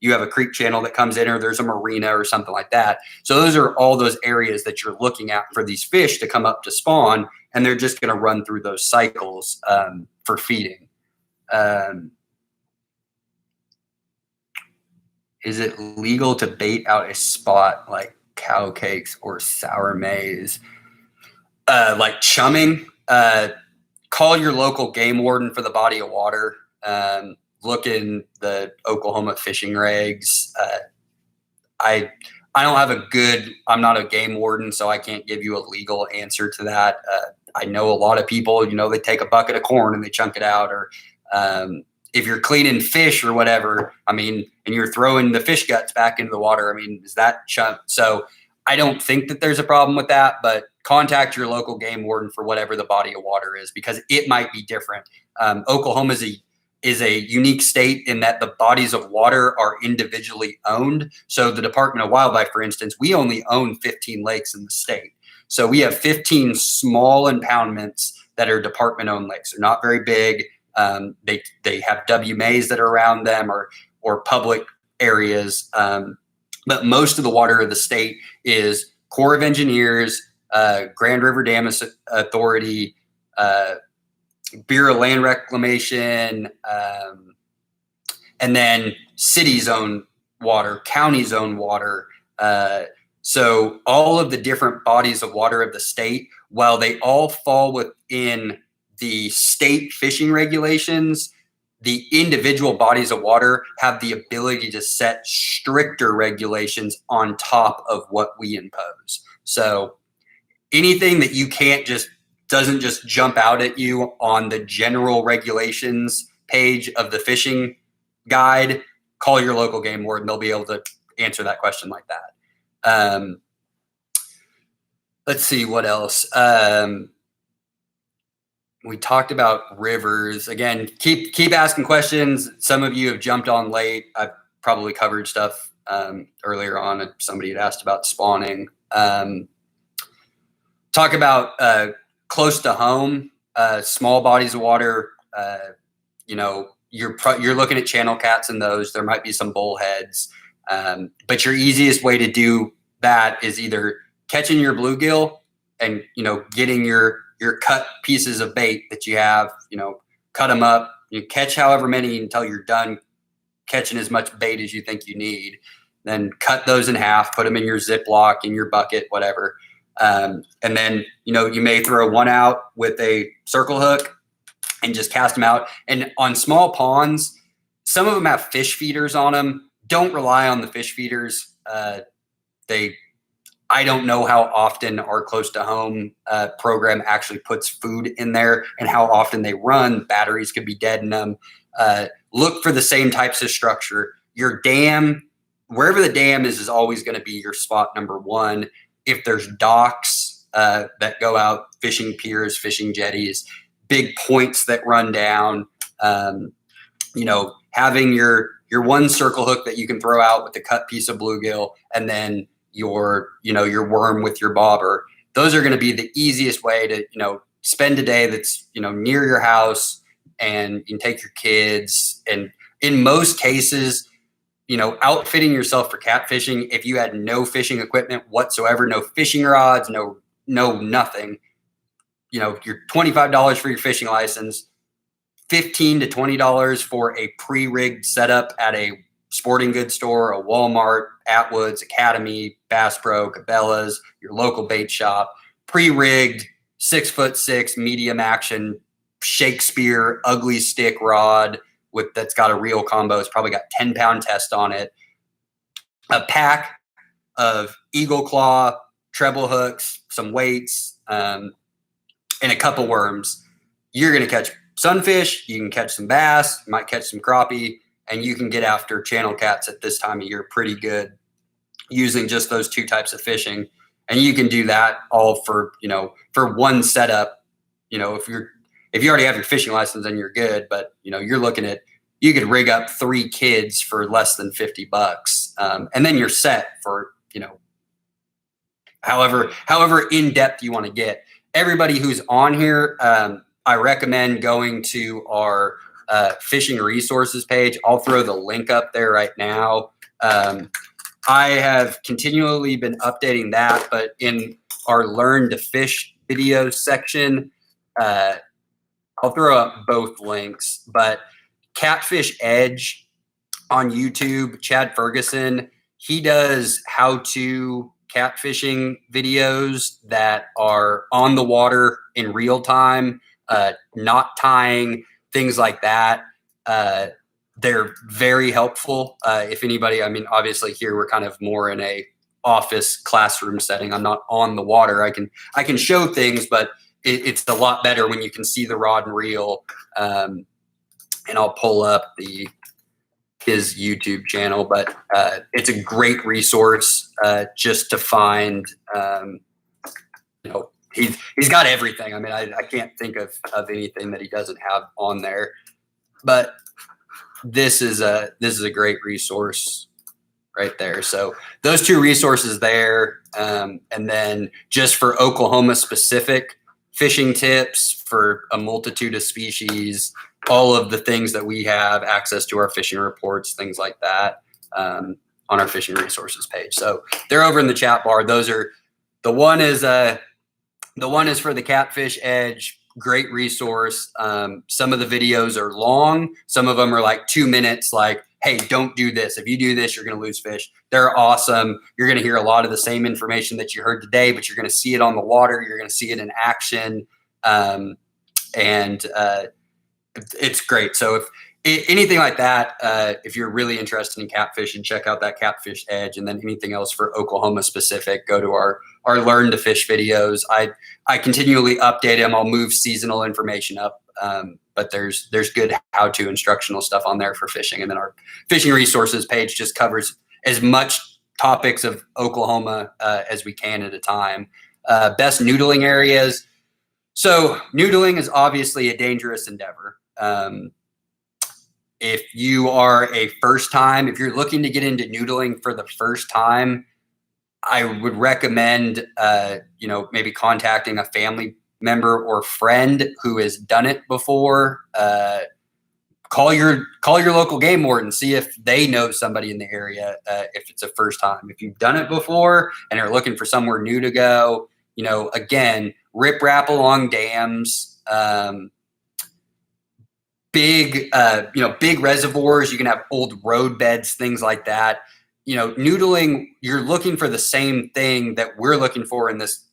you have a creek channel that comes in, or there's a marina or something like that. So those are all those areas that you're looking at for these fish to come up to spawn, and they're just going to run through those cycles for feeding. Is it legal to bait out a spot like cow cakes or sour maize? Like chumming, call your local game warden for the body of water. Look in the Oklahoma fishing regs. I don't have I'm not a game warden, so I can't give you a legal answer to that. I know a lot of people, they take a bucket of corn and they chunk it out, or if you're cleaning fish or whatever, and you're throwing the fish guts back into the water, is that chunk? So I don't think that there's a problem with that, but contact your local game warden for whatever the body of water is, because it might be different. Oklahoma is a unique state in that the bodies of water are individually owned. So the Department of Wildlife, for instance, we only own 15 lakes in the state. So we have 15 small impoundments that are department-owned lakes. They're not very big. They have WMAs that are around them or public areas. But most of the water of the state is Corps of Engineers, Grand River Dam Authority, Bureau of Land Reclamation, and then city zone water, county zone water. So all of the different bodies of water of the state, while they all fall within the state fishing regulations, the individual bodies of water have the ability to set stricter regulations on top of what we impose. So anything that you doesn't just jump out at you on the general regulations page of the fishing guide, call your local game warden. They'll be able to answer that question like that. Let's see what else. We talked about rivers. Again, keep asking questions. Some of you have jumped on late. I've probably covered stuff earlier on. Somebody had asked about spawning. Talk about close to home, small bodies of water. You're looking at channel cats in those. There might be some bullheads, but your easiest way to do that is either catching your bluegill and getting your cut pieces of bait that you have. Cut them up. You catch however many until you're done catching as much bait as you think you need. Then cut those in half. Put them in your Ziploc, in your bucket, whatever. And then, you may throw one out with a circle hook and just cast them out. And on small ponds, some of them have fish feeders on them. Don't rely on the fish feeders. I don't know how often our close to home program actually puts food in there and how often they run. Batteries could be dead in them. Look for the same types of structure. Your dam, wherever the dam is always going to be your spot number one. if there's docks that go out, fishing piers, fishing jetties, big points that run down, having your one circle hook that you can throw out with the cut piece of bluegill, and then your worm with your bobber. Those are going to be the easiest way to, spend a day that's, near your house, and you can take your kids. And in most cases, outfitting yourself for catfishing, if you had no fishing equipment whatsoever, no fishing rods, no nothing, your $25 for your fishing license, $15 to $20 for a pre-rigged setup at a sporting goods store, a Walmart, Atwoods, Academy, Bass Pro, Cabela's, your local bait shop, pre-rigged 6'6" medium action Shakespeare ugly stick rod that's got a reel combo. It's probably got 10-pound test on it. A pack of eagle claw, treble hooks, some weights, and a couple worms. You're going to catch sunfish. You can catch some bass. You might catch some crappie, and you can get after channel cats at this time of year pretty good using just those two types of fishing. And you can do that all for one setup. If you already have your fishing license, then you're good. But you're looking at, you could rig up 3 kids for less than $50, and then you're set for however in depth you want to get. Everybody who's on here, I recommend going to our fishing resources page. I'll throw the link up there right now. I have continually been updating that, but in our Learn to Fish videos section, I'll throw up both links. But Catfish Edge on YouTube, Chad Ferguson, he does how-to catfishing videos that are on the water in real time, knot tying, things like that. They're very helpful. If anybody, obviously here we're kind of more in a office classroom setting. I'm not on the water. I can show things, but it's a lot better when you can see the rod and reel. And I'll pull up his YouTube channel, but it's a great resource just to find. He's got everything. I can't think of anything that he doesn't have on there. But this is a great resource right there. So those 2 resources there, and then just for Oklahoma specific fishing tips for a multitude of species, all of the things that we have access to, our fishing reports, things like that, on our fishing resources page. So they're over in the chat bar. Those are, the one is for the Catfish Edge. Great resource. Some of the videos are long. Some of them are like 2 minutes, like, hey, don't do this. If you do this, you're going to lose fish. They're awesome. You're going to hear a lot of the same information that you heard today, but you're going to see it on the water. You're going to see it in action. And it's great. So if anything like that, if you're really interested in catfishing, check out that Catfish Edge. And then anything else for Oklahoma specific, go to our Learn to Fish videos. I continually update them. I'll move seasonal information up. But there's good how-to instructional stuff on there for fishing. And then our fishing resources page just covers as much topics of Oklahoma as we can at a time. Best noodling areas. So noodling is obviously a dangerous endeavor. If you are if you're looking to get into noodling for the first time, I would recommend, maybe contacting a family member or friend who has done it before. Call your local game warden, see if they know somebody in the area. If it's a first time, if you've done it before and are looking for somewhere new to go, again, rip wrap along dams, big reservoirs. You can have old road beds, things like that. Noodling, you're looking for the same thing that we're looking for in this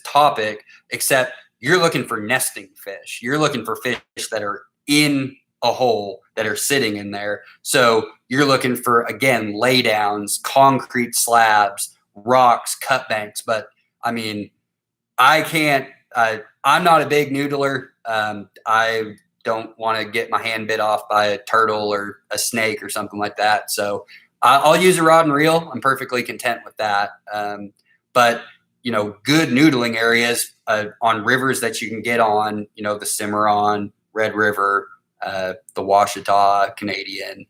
topic, except you're looking for nesting fish. You're looking for fish that are in a hole, that are sitting in there. So you're looking for, again, laydowns, concrete slabs, rocks, cut banks. But I'm not a big noodler. I don't want to get my hand bit off by a turtle or a snake or something like that. So I'll use a rod and reel. I'm perfectly content with that. But good noodling areas on rivers that you can get on, the Cimarron, Red River, the Washita, Canadian.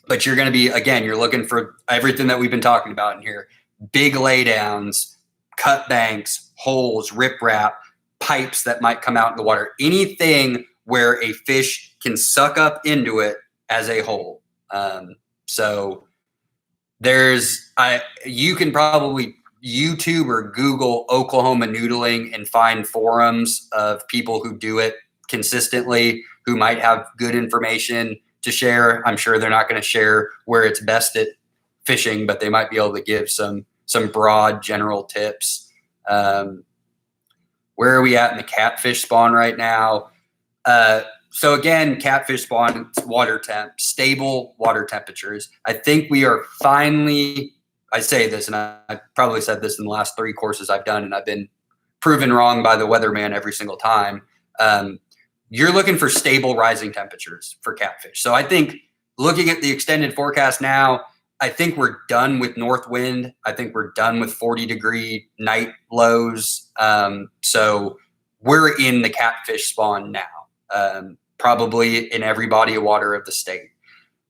But you're going to be, again, you're looking for everything that we've been talking about in here. Big laydowns, cut banks, holes, riprap, pipes that might come out in the water. Anything where a fish can suck up into it as a hole. So you can probably YouTube or Google Oklahoma noodling and find forums of people who do it consistently, who might have good information to share. I'm sure they're not going to share where it's best at fishing, but they might be able to give some broad general tips. Where are we at in the catfish spawn right now? So again, catfish spawn, water temp, stable water temperatures. I think we are finally, I say this, and I probably said this in the last 3 courses I've done, and I've been proven wrong by the weatherman every single time. You're looking for stable rising temperatures for catfish. So I think looking at the extended forecast now, I think we're done with north wind. I think we're done with 40-degree night lows. So we're in the catfish spawn now, probably in every body of water of the state.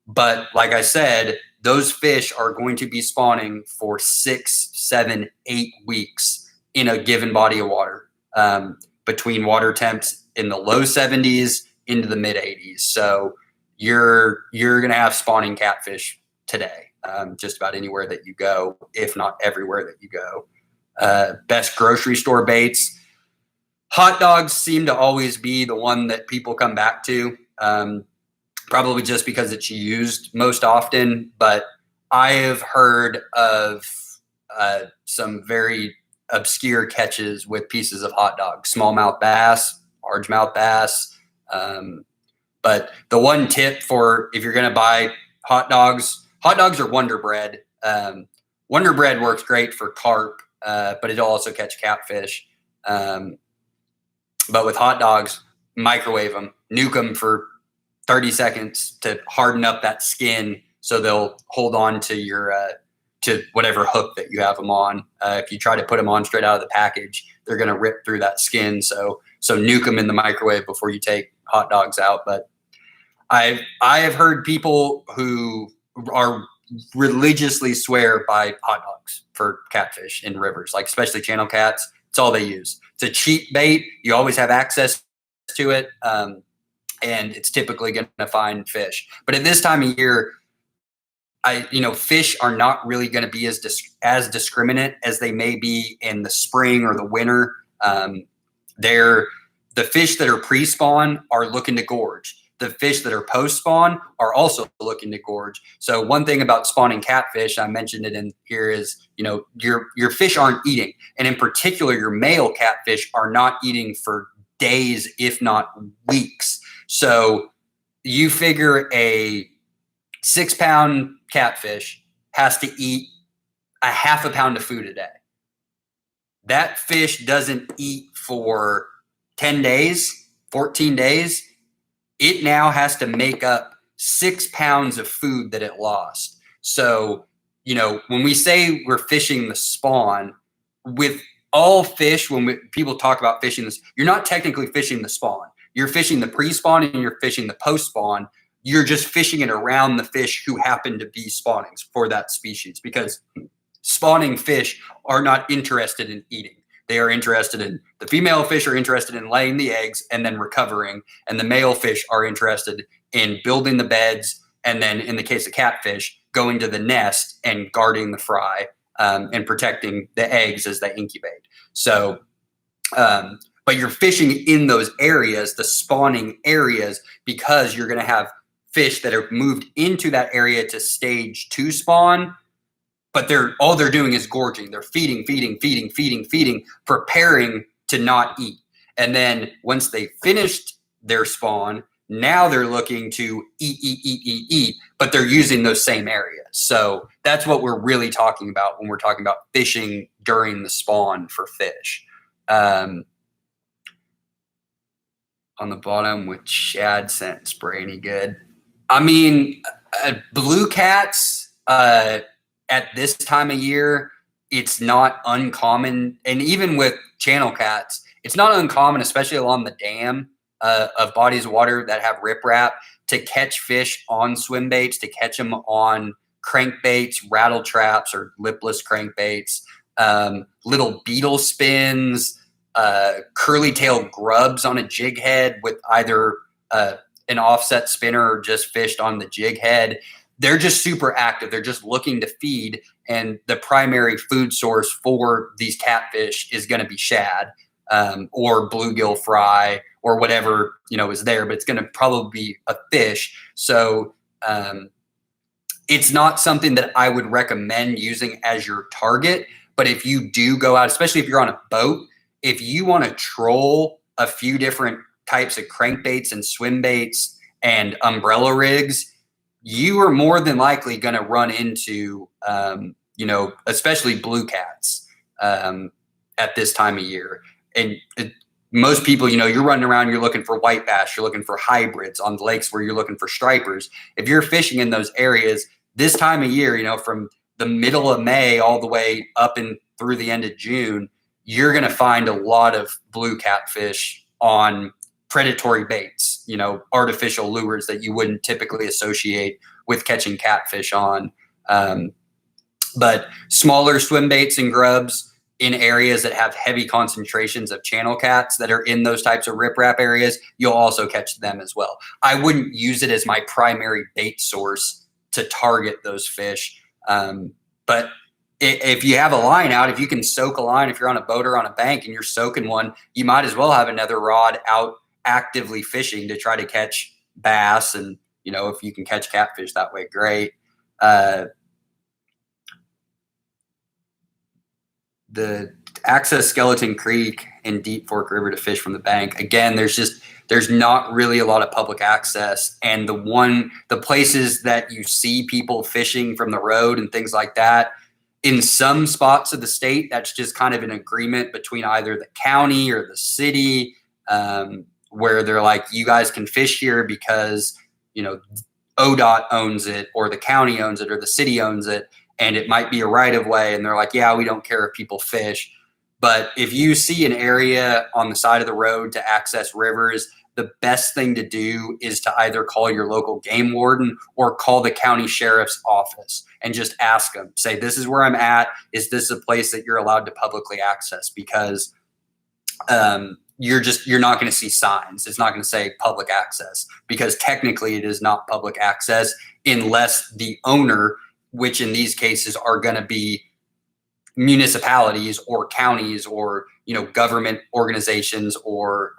But like I said, those fish are going to be spawning for 6, 7, 8 weeks in a given body of water, between water temps in the low 70s into the mid 80s. So you're going to have spawning catfish today, just about anywhere that you go, if not everywhere that you go. Best grocery store baits. Hot dogs seem to always be the one that people come back to, probably just because it's used most often. But I have heard of some very obscure catches with pieces of hot dog, smallmouth bass, largemouth bass. But the one tip for if you're going to buy hot dogs are Wonder Bread. Wonder Bread works great for carp, but it'll also catch catfish. But with hot dogs, microwave them, nuke them for 30 seconds to harden up that skin so they'll hold on to your to whatever hook that you have them on. If you try to put them on straight out of the package, they're going to rip through that skin. So nuke them in the microwave before you take hot dogs out. But I have heard people who are religiously swear by hot dogs for catfish in rivers, like especially channel cats. It's all they use. It's a cheap bait. You always have access to it, and it's typically going to find fish. But at this time of year, fish are not really going to be as discriminate as they may be in the spring or the winter. The fish that are pre-spawn are looking to gorge. The fish that are post-spawn are also looking to gorge. So one thing about spawning catfish, I mentioned it in here, is your fish aren't eating, and in particular, your male catfish are not eating for days, if not weeks. So you figure a 6-pound catfish has to eat a half a pound of food a day. That fish doesn't eat for 10 days, 14 days. It now has to make up 6 pounds of food that it lost. So, when we say we're fishing the spawn, with all fish, people talk about fishing this, you're not technically fishing the spawn. You're fishing the pre-spawn and you're fishing the post-spawn. You're just fishing it around the fish who happen to be spawning for that species, because spawning fish are not interested in eating. They are interested in, the female fish are interested in laying the eggs and then recovering, and the male fish are interested in building the beds, and then in the case of catfish, going to the nest and guarding the fry, and protecting the eggs as they incubate. So, but you're fishing in those areas, the spawning areas, because you're going to have fish that are moved into that area to stage 2 spawn, but all they're doing is gorging. They're feeding, preparing to not eat. And then once they finished their spawn, now they're looking to eat, but they're using those same areas. So that's what we're really talking about when we're talking about fishing during the spawn for fish. On the bottom with Shad scent spray, any good? I mean, blue cats at this time of year, it's not uncommon. And even with channel cats, it's not uncommon, especially along the dam of bodies of water that have riprap, to catch fish on swim baits, to catch them on crankbaits, rattle traps, or lipless crankbaits, little beetle spins, curly tail grubs on a jig head with either an offset spinner or just fished on the jig head. They're just super active. They're just looking to feed. And the primary food source for these catfish is going to be shad or bluegill fry or whatever, is there, but it's going to probably be a fish. So it's not something that I would recommend using as your target. But if you do go out, especially if you're on a boat, if you want to troll a few different types of crankbaits and swim baits and umbrella rigs, you are more than likely going to run into, especially blue cats at this time of year. And most people, you're running around, you're looking for white bass, you're looking for hybrids on the lakes where you're looking for stripers. If you're fishing in those areas this time of year, from the middle of May all the way up and through the end of June, you're going to find a lot of blue catfish on predatory baits, artificial lures that you wouldn't typically associate with catching catfish on. But smaller swim baits and grubs in areas that have heavy concentrations of channel cats that are in those types of riprap areas, you'll also catch them as well. I wouldn't use it as my primary bait source to target those fish. But if you have a line out, if you can soak a line, if you're on a boat or on a bank and you're soaking one, you might as well have another rod out actively fishing to try to catch bass. And, if you can catch catfish that way, great. The access Skeleton Creek and Deep Fork River to fish from the bank. Again, there's not really a lot of public access. And the places that you see people fishing from the road and things like that, in some spots of the state, that's just kind of an agreement between either the county or the city, where they're like, you guys can fish here because, ODOT owns it or the county owns it or the city owns it. And it might be a right of way. And they're like, yeah, we don't care if people fish. But if you see an area on the side of the road to access rivers, the best thing to do is to either call your local game warden or call the county sheriff's office and just ask them, say, this is where I'm at. Is this a place that you're allowed to publicly access? Because you're not going to see signs. It's not going to say public access because technically it is not public access unless the owner, which in these cases are going to be municipalities or counties or, government organizations or,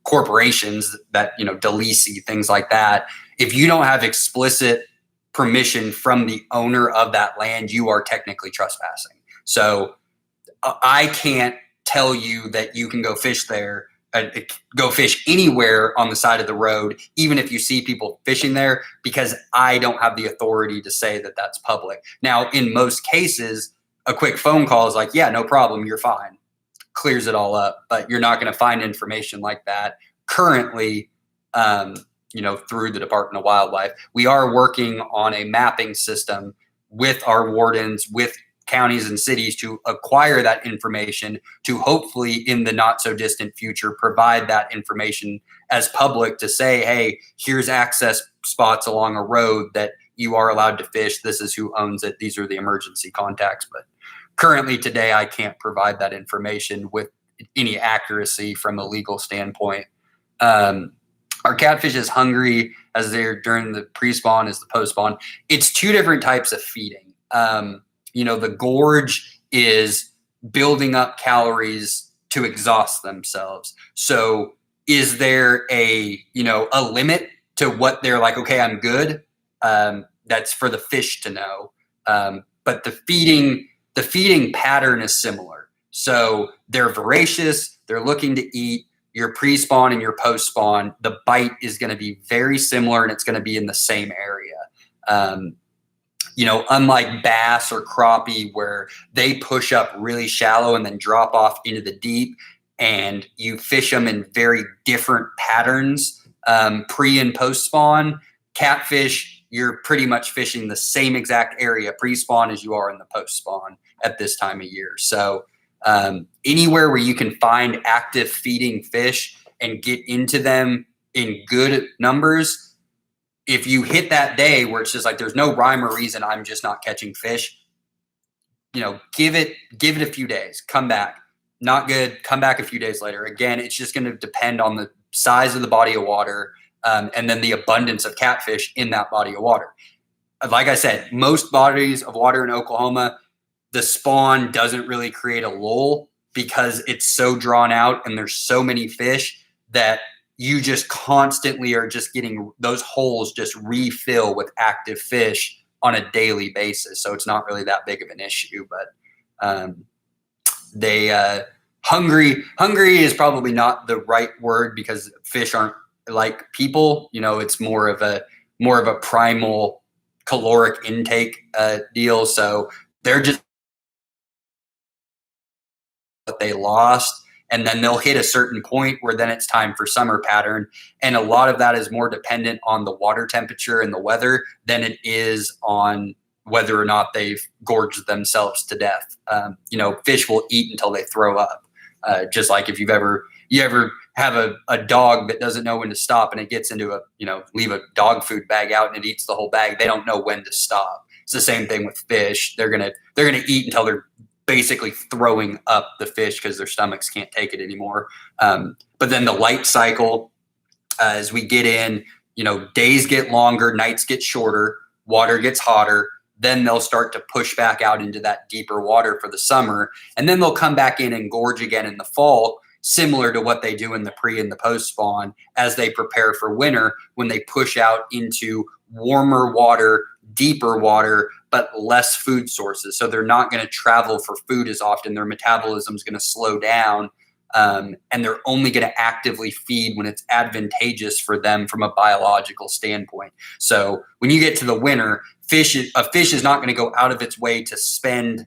corporations that, Delisi, things like that. If you don't have explicit permission from the owner of that land, you are technically trespassing. So I can't tell you that you can go fish there, go fish anywhere on the side of the road, even if you see people fishing there, because I don't have the authority to say that that's public. Now, in most cases, a quick phone call is like, yeah, no problem, you're fine. Clears it all up, but you're not going to find information like that currently, through the Department of Wildlife. We are working on a mapping system with our wardens, with counties and cities to acquire that information to hopefully in the not so distant future provide that information as public to say, hey, here's access spots along a road that you are allowed to fish. This is who owns it. These are the emergency contacts. But currently today, I can't provide that information with any accuracy from a legal standpoint. Our catfish is hungry as they're during the pre-spawn as the post-spawn. It's two different types of feeding. The gorge is building up calories to exhaust themselves. So is there a limit to what they're like, okay, I'm good? That's for the fish to know. But the feeding pattern is similar. So they're voracious. They're looking to eat. Your pre-spawn and your post-spawn, the bite is going to be very similar and it's going to be in the same area. Unlike bass or crappie where they push up really shallow and then drop off into the deep and you fish them in very different patterns, pre and post spawn, catfish, you're pretty much fishing the same exact area pre-spawn as you are in the post-spawn at this time of year. So anywhere where you can find active feeding fish and get into them in good numbers, if you hit that day where it's just like there's no rhyme or reason, I'm just not catching fish, give it a few days, come back. Not good, come back a few days later. Again, it's just going to depend on the size of the body of water, and then the abundance of catfish in that body of water. Like I said, most bodies of water in Oklahoma, the spawn doesn't really create a lull because it's so drawn out and there's so many fish that you just constantly are just getting those holes just refill with active fish on a daily basis. So it's not really that big of an issue, but hungry is probably not the right word because fish aren't like people. It's more of a primal caloric intake deal. So they're just what they lost, and then they'll hit a certain point where then it's time for summer pattern. And a lot of that is more dependent on the water temperature and the weather than it is on whether or not they've gorged themselves to death. Fish will eat until they throw up. Just like if you ever have a dog that doesn't know when to stop and it gets into leave a dog food bag out and it eats the whole bag. They don't know when to stop. It's the same thing with fish. They're gonna eat until they're basically throwing up the fish because their stomachs can't take it anymore. But then the light cycle, as we get in, days get longer, nights get shorter, water gets hotter. Then they'll start to push back out into that deeper water for the summer. And then they'll come back in and gorge again in the fall, similar to what they do in the pre and the post spawn as they prepare for winter when they push out into warmer water, deeper water, but less food sources. So they're not going to travel for food as often. Their metabolism is going to slow down. And they're only going to actively feed when it's advantageous for them from a biological standpoint. So when you get to the winter, a fish is not going to go out of its way to spend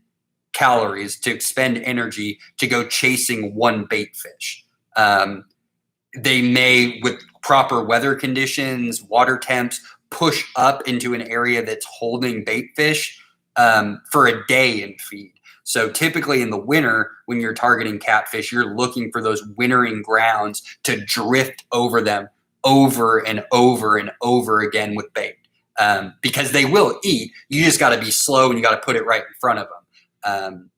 calories, to expend energy to go chasing one bait fish. They may, with proper weather conditions, water temps, push up into an area that's holding bait fish for a day and feed. So typically in the winter, when you're targeting catfish, you're looking for those wintering grounds to drift over them over and over and over again with bait, because they will eat. You just got to be slow and you got to put it right in front of them.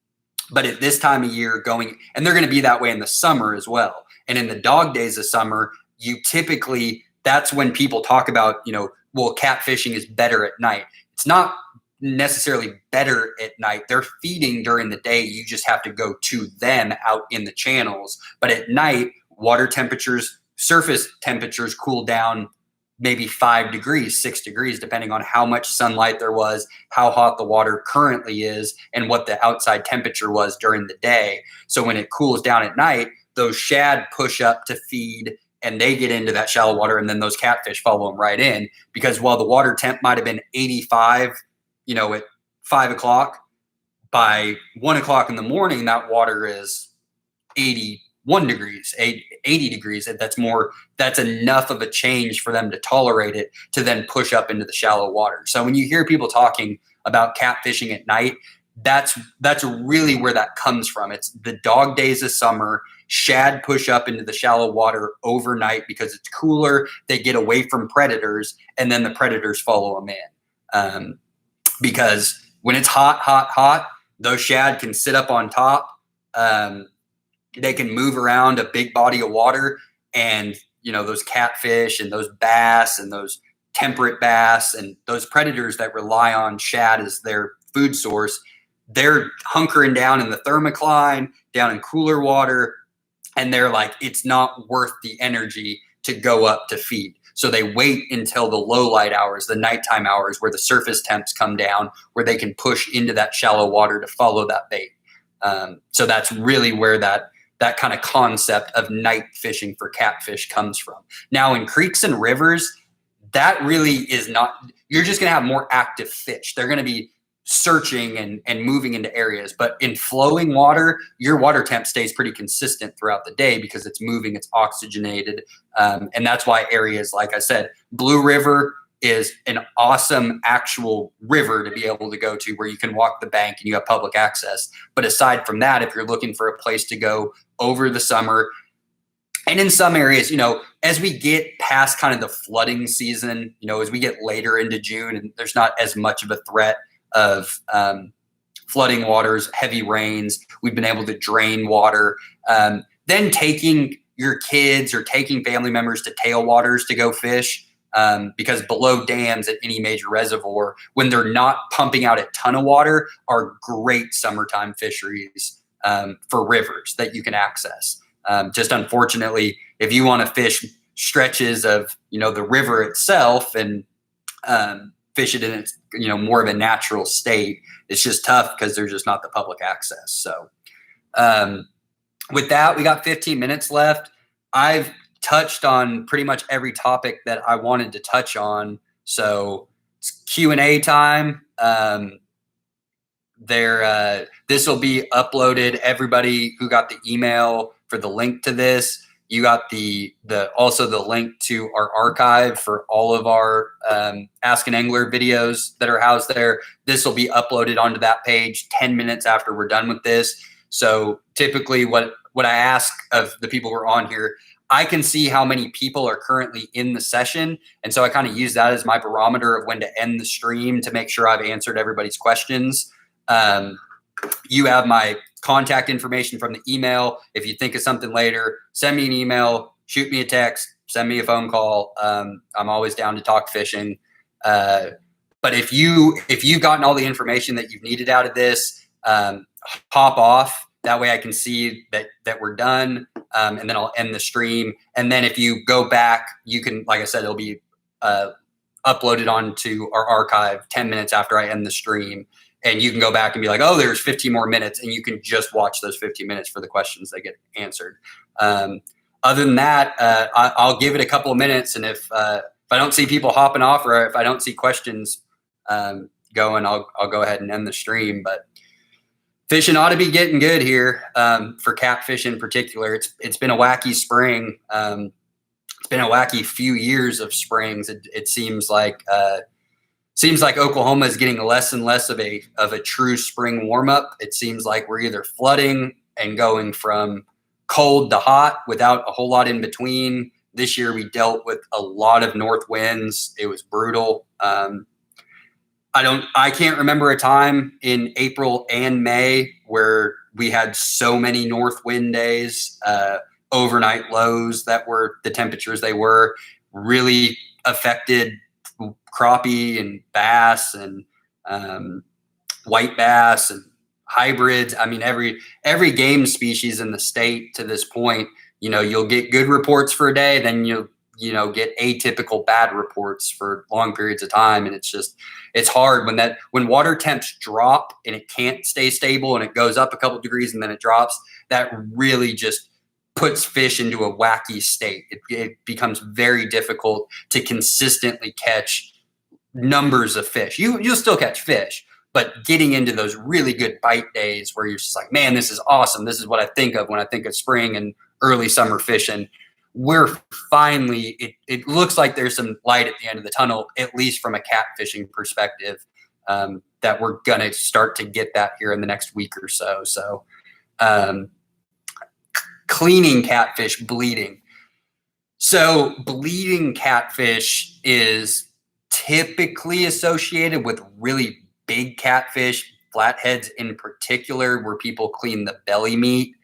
But at this time of year and they're going to be that way in the summer as well. And in the dog days of summer, that's when people talk about, catfishing is better at night. It's not necessarily better at night. They're feeding during the day. You just have to go to them out in the channels. But at night, surface temperatures cool down maybe 5 degrees, 6 degrees, depending on how much sunlight there was, how hot the water currently is, and what the outside temperature was during the day. So when it cools down at night, those shad push up to feed and they get into that shallow water, and then those catfish follow them right in, because while the water temp might have been 85, at 5 o'clock, by 1 o'clock in the morning, that water is 81 degrees, 80 degrees. That's enough of a change for them to tolerate it to then push up into the shallow water. So when you hear people talking about catfishing at night, that's really where that comes from. It's the dog days of summer. Shad push up into the shallow water overnight because it's cooler. They get away from predators, and then the predators follow them in. Because when it's hot, those shad can sit up on top. They can move around a big body of water, and those catfish and those bass and those temperate bass and those predators that rely on shad as their food source, they're hunkering down in the thermocline, down in cooler water, and they're like, it's not worth the energy to go up to feed. So they wait until the low light hours, the nighttime hours, where the surface temps come down, where they can push into that shallow water to follow that bait. So that's really where that kind of concept of night fishing for catfish comes from. Now in creeks and rivers, that really is not, you're just going to have more active fish. They're going to be searching and moving into areas. But in flowing water, your water temp stays pretty consistent throughout the day because it's moving, it's oxygenated. And that's why areas, like I said, Blue River, is an awesome actual river to be able to go to where you can walk the bank and you have public access. But aside from that, if you're looking for a place to go over the summer, and in some areas, as we get past kind of the flooding season, as we get later into June and there's not as much of a threat of flooding waters, heavy rains, we've been able to drain water. Then taking your kids or taking family members to tailwaters to go fish, because below dams at any major reservoir, when they're not pumping out a ton of water, are great summertime fisheries for rivers that you can access. Just unfortunately, if you want to fish stretches of, the river itself and fish it in its, more of a natural state, it's just tough because there's just not the public access. So with that, we got 15 minutes left. I've touched on pretty much every topic that I wanted to touch on. So it's Q&A time. This will be uploaded. Everybody who got the email for the link to this, you got also the link to our archive for all of our Ask an Angler videos that are housed there. This will be uploaded onto that page 10 minutes after we're done with this. So typically what I ask of the people who are on here, I can see how many people are currently in the session. And so I kind of use that as my barometer of when to end the stream to make sure I've answered everybody's questions. You have my contact information from the email. If you think of something later, send me an email, shoot me a text, send me a phone call. I'm always down to talk fishing. But if you've gotten all the information that you've needed out of this, hop off. That way I can see that we're done. And then I'll end the stream. And then if you go back, you can, like I said, it'll be uploaded onto our archive 10 minutes after I end the stream. And you can go back and be like, oh, there's 15 more minutes. And you can just watch those 15 minutes for the questions that get answered. Other than that, I'll give it a couple of minutes. And if I don't see people hopping off or if I don't see questions going, I'll go ahead and end the stream. But fishing ought to be getting good here for catfish in particular. It's been a wacky spring. It's been a wacky few years of springs. It seems like Oklahoma is getting less and less of a true spring warm up. It seems like we're either flooding and going from cold to hot without a whole lot in between. This year we dealt with a lot of north winds. It was brutal. I can't remember a time in April and May where we had so many north wind days, overnight lows that were the temperatures they were, really affected crappie and bass and white bass and hybrids. I mean, every game species in the state to this point, you'll get good reports for a day, then you'll get atypical bad reports for long periods of time. And it's hard when water temps drop and it can't stay stable and it goes up a couple of degrees and then it drops, that really just puts fish into a wacky state. It becomes very difficult to consistently catch numbers of fish. You'll still catch fish, but getting into those really good bite days where you're just like, man, this is awesome. This is what I think of when I think of spring and early summer fishing. We're finally, it looks like there's some light at the end of the tunnel, at least from a catfishing perspective, that we're going to start to get that here in the next week or so. So cleaning catfish, bleeding. So bleeding catfish is typically associated with really big catfish, flatheads in particular, where people clean the belly meat.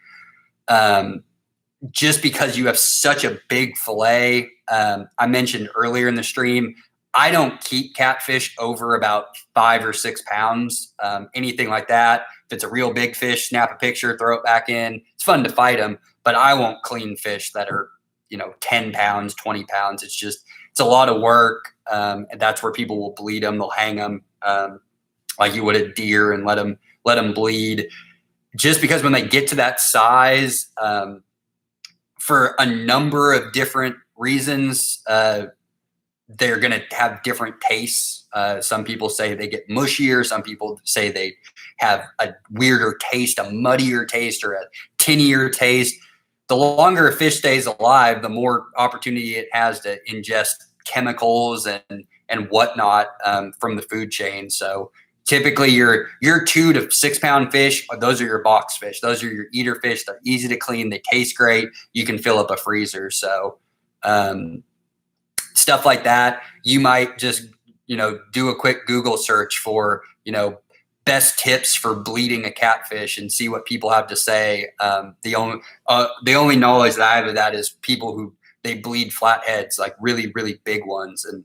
Just because you have such a big fillet. I mentioned earlier in the stream, I don't keep catfish over about 5 or 6 pounds. Anything like that, if it's a real big fish, snap a picture, throw it back in. It's fun to fight them, but I won't clean fish that are 10 pounds, 20 pounds. It's a lot of work. And that's where people will bleed them. They'll hang them like you would a deer and let them bleed. Just because when they get to that size, for a number of different reasons, they're going to have different tastes. Some people say they get mushier. Some people say they have a weirder taste, a muddier taste, or a tinier taste. The longer a fish stays alive, the more opportunity it has to ingest chemicals and and whatnot from the food chain. So typically your 2 to 6 pound fish, those are your box fish. Those are your eater fish. They're easy to clean. They taste great. You can fill up a freezer. So stuff like that. You might just, do a quick Google search for, best tips for bleeding a catfish and see what people have to say. The only knowledge that I have of that is people who they bleed flatheads, like really, really big ones. And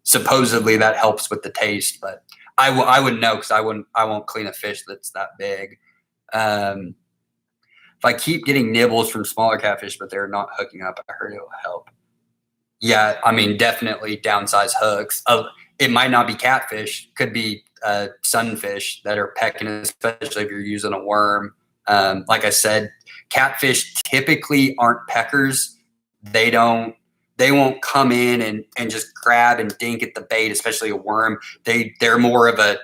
supposedly that helps with the taste, but I wouldn't know because I won't clean a fish that's that big. If I keep getting nibbles from smaller catfish, but they're not hooking up, I heard it will help. Yeah, I mean, definitely downsize hooks. It might not be catfish, could be sunfish that are pecking, especially if you're using a worm. Like I said, catfish typically aren't peckers. They won't come in and just grab and dink at the bait, especially a worm. They're more of a,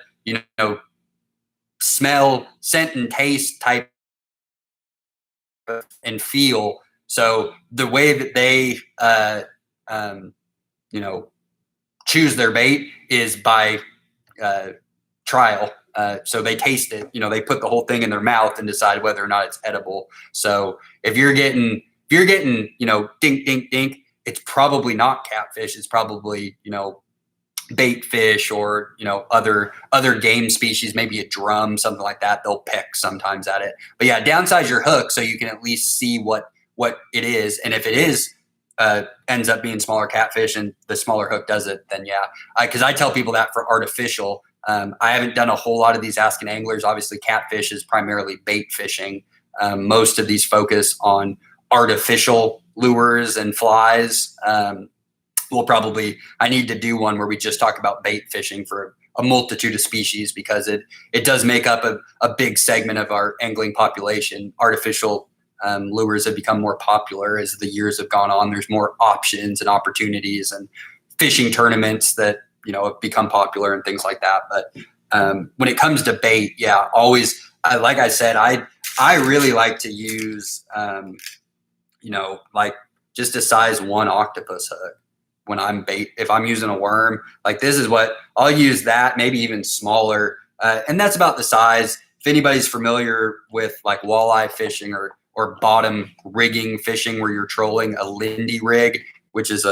smell, scent, and taste type and feel. So the way that they, choose their bait is by trial. So they taste it, they put the whole thing in their mouth and decide whether or not it's edible. So if you're getting, dink, dink, dink, it's probably not catfish. It's probably, bait fish or, other game species, maybe a drum, something like that. They'll peck sometimes at it. But yeah, downsize your hook so you can at least see what it is. And if it is, ends up being smaller catfish and the smaller hook does it, then yeah. Because I tell people that for artificial. I haven't done a whole lot of these asking anglers. Obviously, catfish is primarily bait fishing. Most of these focus on artificial lures and flies. I need to do one where we just talk about bait fishing for a multitude of species because it does make up a big segment of our angling population. Artificial lures have become more popular as the years have gone on. There's more options and opportunities and fishing tournaments that, have become popular and things like that. But when it comes to bait, yeah, always, like I said, I really like to use, like just a size 1 octopus hook when I'm bait. If I'm using a worm, like this is what I'll use, that maybe even smaller. And that's about the size. If anybody's familiar with like walleye fishing or bottom rigging fishing where you're trolling, a Lindy rig, which is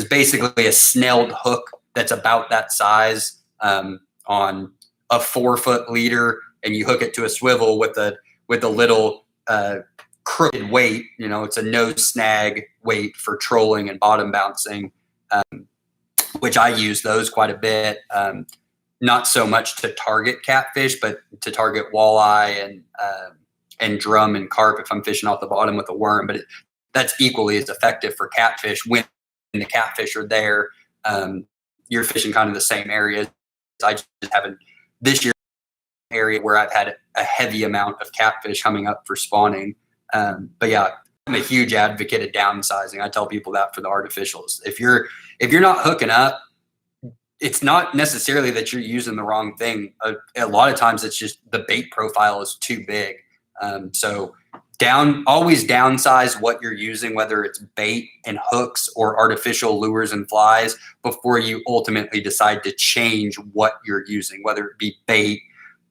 basically a snelled hook that's about that size on a 4-foot leader, and you hook it to a swivel with a little crooked weight. It's a no snag weight for trolling and bottom bouncing, which I use those quite a bit. Not so much to target catfish, but to target walleye and drum and carp if I'm fishing off the bottom with a worm. But that's equally as effective for catfish when the catfish are there. You're fishing kind of the same areas. I just haven't this year area where I've had a heavy amount of catfish coming up for spawning. But yeah, I'm a huge advocate of downsizing. I tell people that for the artificials. If you're not hooking up, it's not necessarily that you're using the wrong thing. A lot of times it's just the bait profile is too big. So always downsize what you're using, whether it's bait and hooks or artificial lures and flies, before you ultimately decide to change what you're using, whether it be bait,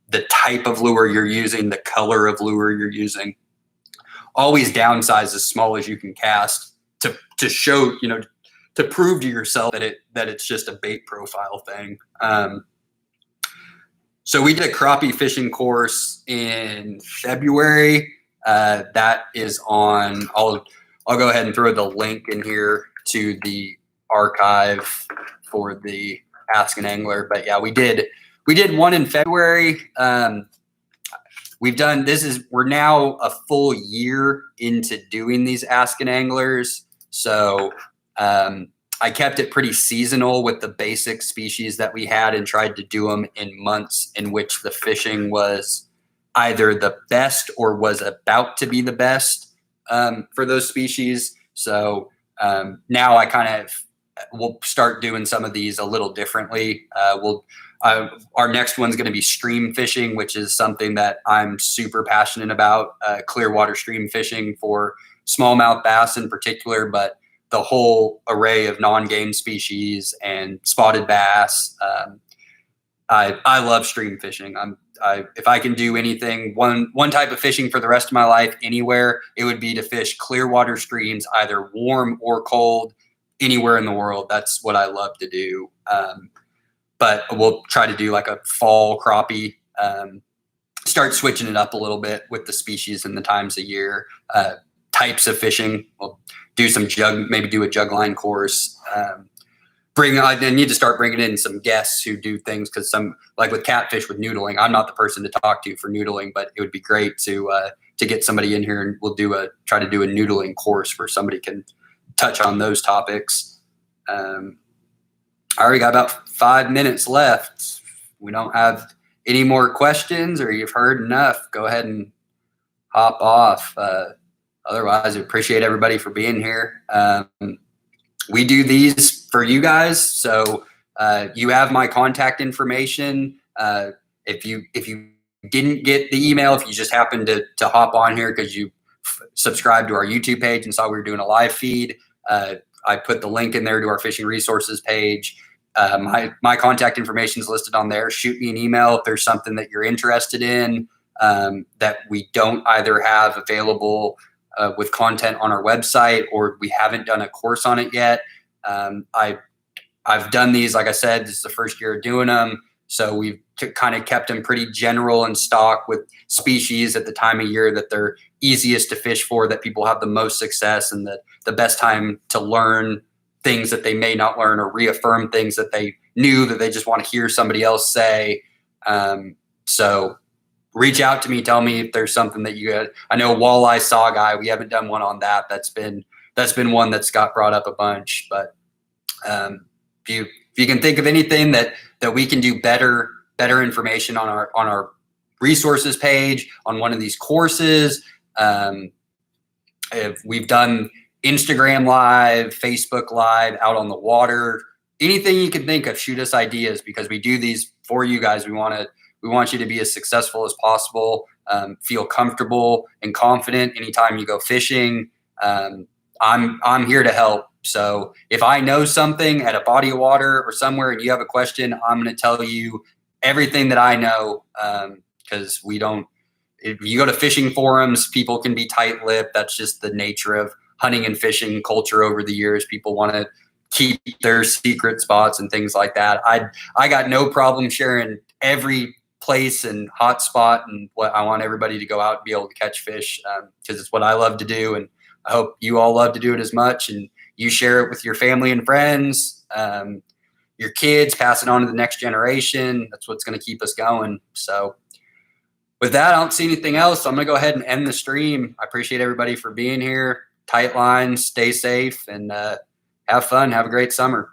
the type of lure you're using, the color of lure you're using. Always downsize as small as you can cast to show, to prove to yourself that it's just a bait profile thing. So we did a crappie fishing course in February. That is on, I'll go ahead and throw the link in here to the archive for the Ask an Angler. But yeah, we did one in February. We're now a full year into doing these Ask an Anglers. So I kept it pretty seasonal with the basic species that we had and tried to do them in months in which the fishing was either the best or was about to be the best for those species. So now I kind of will start doing some of these a little differently. Our next one's going to be stream fishing, which is something that I'm super passionate about, clear water stream fishing for smallmouth bass in particular, but the whole array of non-game species and spotted bass. I love stream fishing. If I can do anything, one type of fishing for the rest of my life anywhere, it would be to fish clear water streams, either warm or cold, anywhere in the world. That's what I love to do. But we'll try to do like a fall crappie, start switching it up a little bit with the species and the times of year, types of fishing. We'll do some maybe do a jug line course. I need to start bringing in some guests who do things, because like with Catfish, with noodling, I'm not the person to talk to for noodling, but it would be great to get somebody in here, and we'll try to do a noodling course where somebody can touch on those topics. I already got about 5 minutes left. We don't have any more questions, or you've heard enough, go ahead and hop off. Otherwise, I appreciate everybody for being here. We do these for you guys, so you have my contact information. If you didn't get the email, if you just happened to hop on here because you subscribed to our YouTube page and saw we were doing a live feed, I put the link in there to our fishing resources page. My contact information is listed on there. Shoot me an email if there's something that you're interested in that we don't either have available with content on our website, or we haven't done a course on it yet. I've done these, like I said, this is the first year of doing them. So we've kind of kept them pretty general and stock with species at the time of year that they're easiest to fish for, that people have the most success, and the best time to learn things that they may not learn, or reaffirm things that they knew that they just want to hear somebody else say. So reach out to me. Tell me if there's something that you got. I know walleye saw guy. We haven't done one on that. That's been one that's got brought up a bunch. But if you can think of anything that we can do better information on our resources page, on one of these courses. If we've done Instagram Live, Facebook Live, out on the water, anything you can think of, shoot us ideas, because we do these for you guys. We want you to be as successful as possible, feel comfortable and confident anytime you go fishing. I'm here to help. So if I know something at a body of water or somewhere and you have a question, I'm going to tell you everything that I know, because if you go to fishing forums, people can be tight-lipped. That's just the nature of hunting and fishing culture over the years. People want to keep their secret spots and things like that. I got no problem sharing every place and hot spot, and what I want everybody to go out and be able to catch fish, because it's what I love to do, and I hope you all love to do it as much, and you share it with your family and friends, your kids, pass it on to the next generation. That's what's going to keep us going. So with that, I don't see anything else. So I'm going to go ahead and end the stream. I appreciate everybody for being here. Tight lines, stay safe, and have fun. Have a great summer.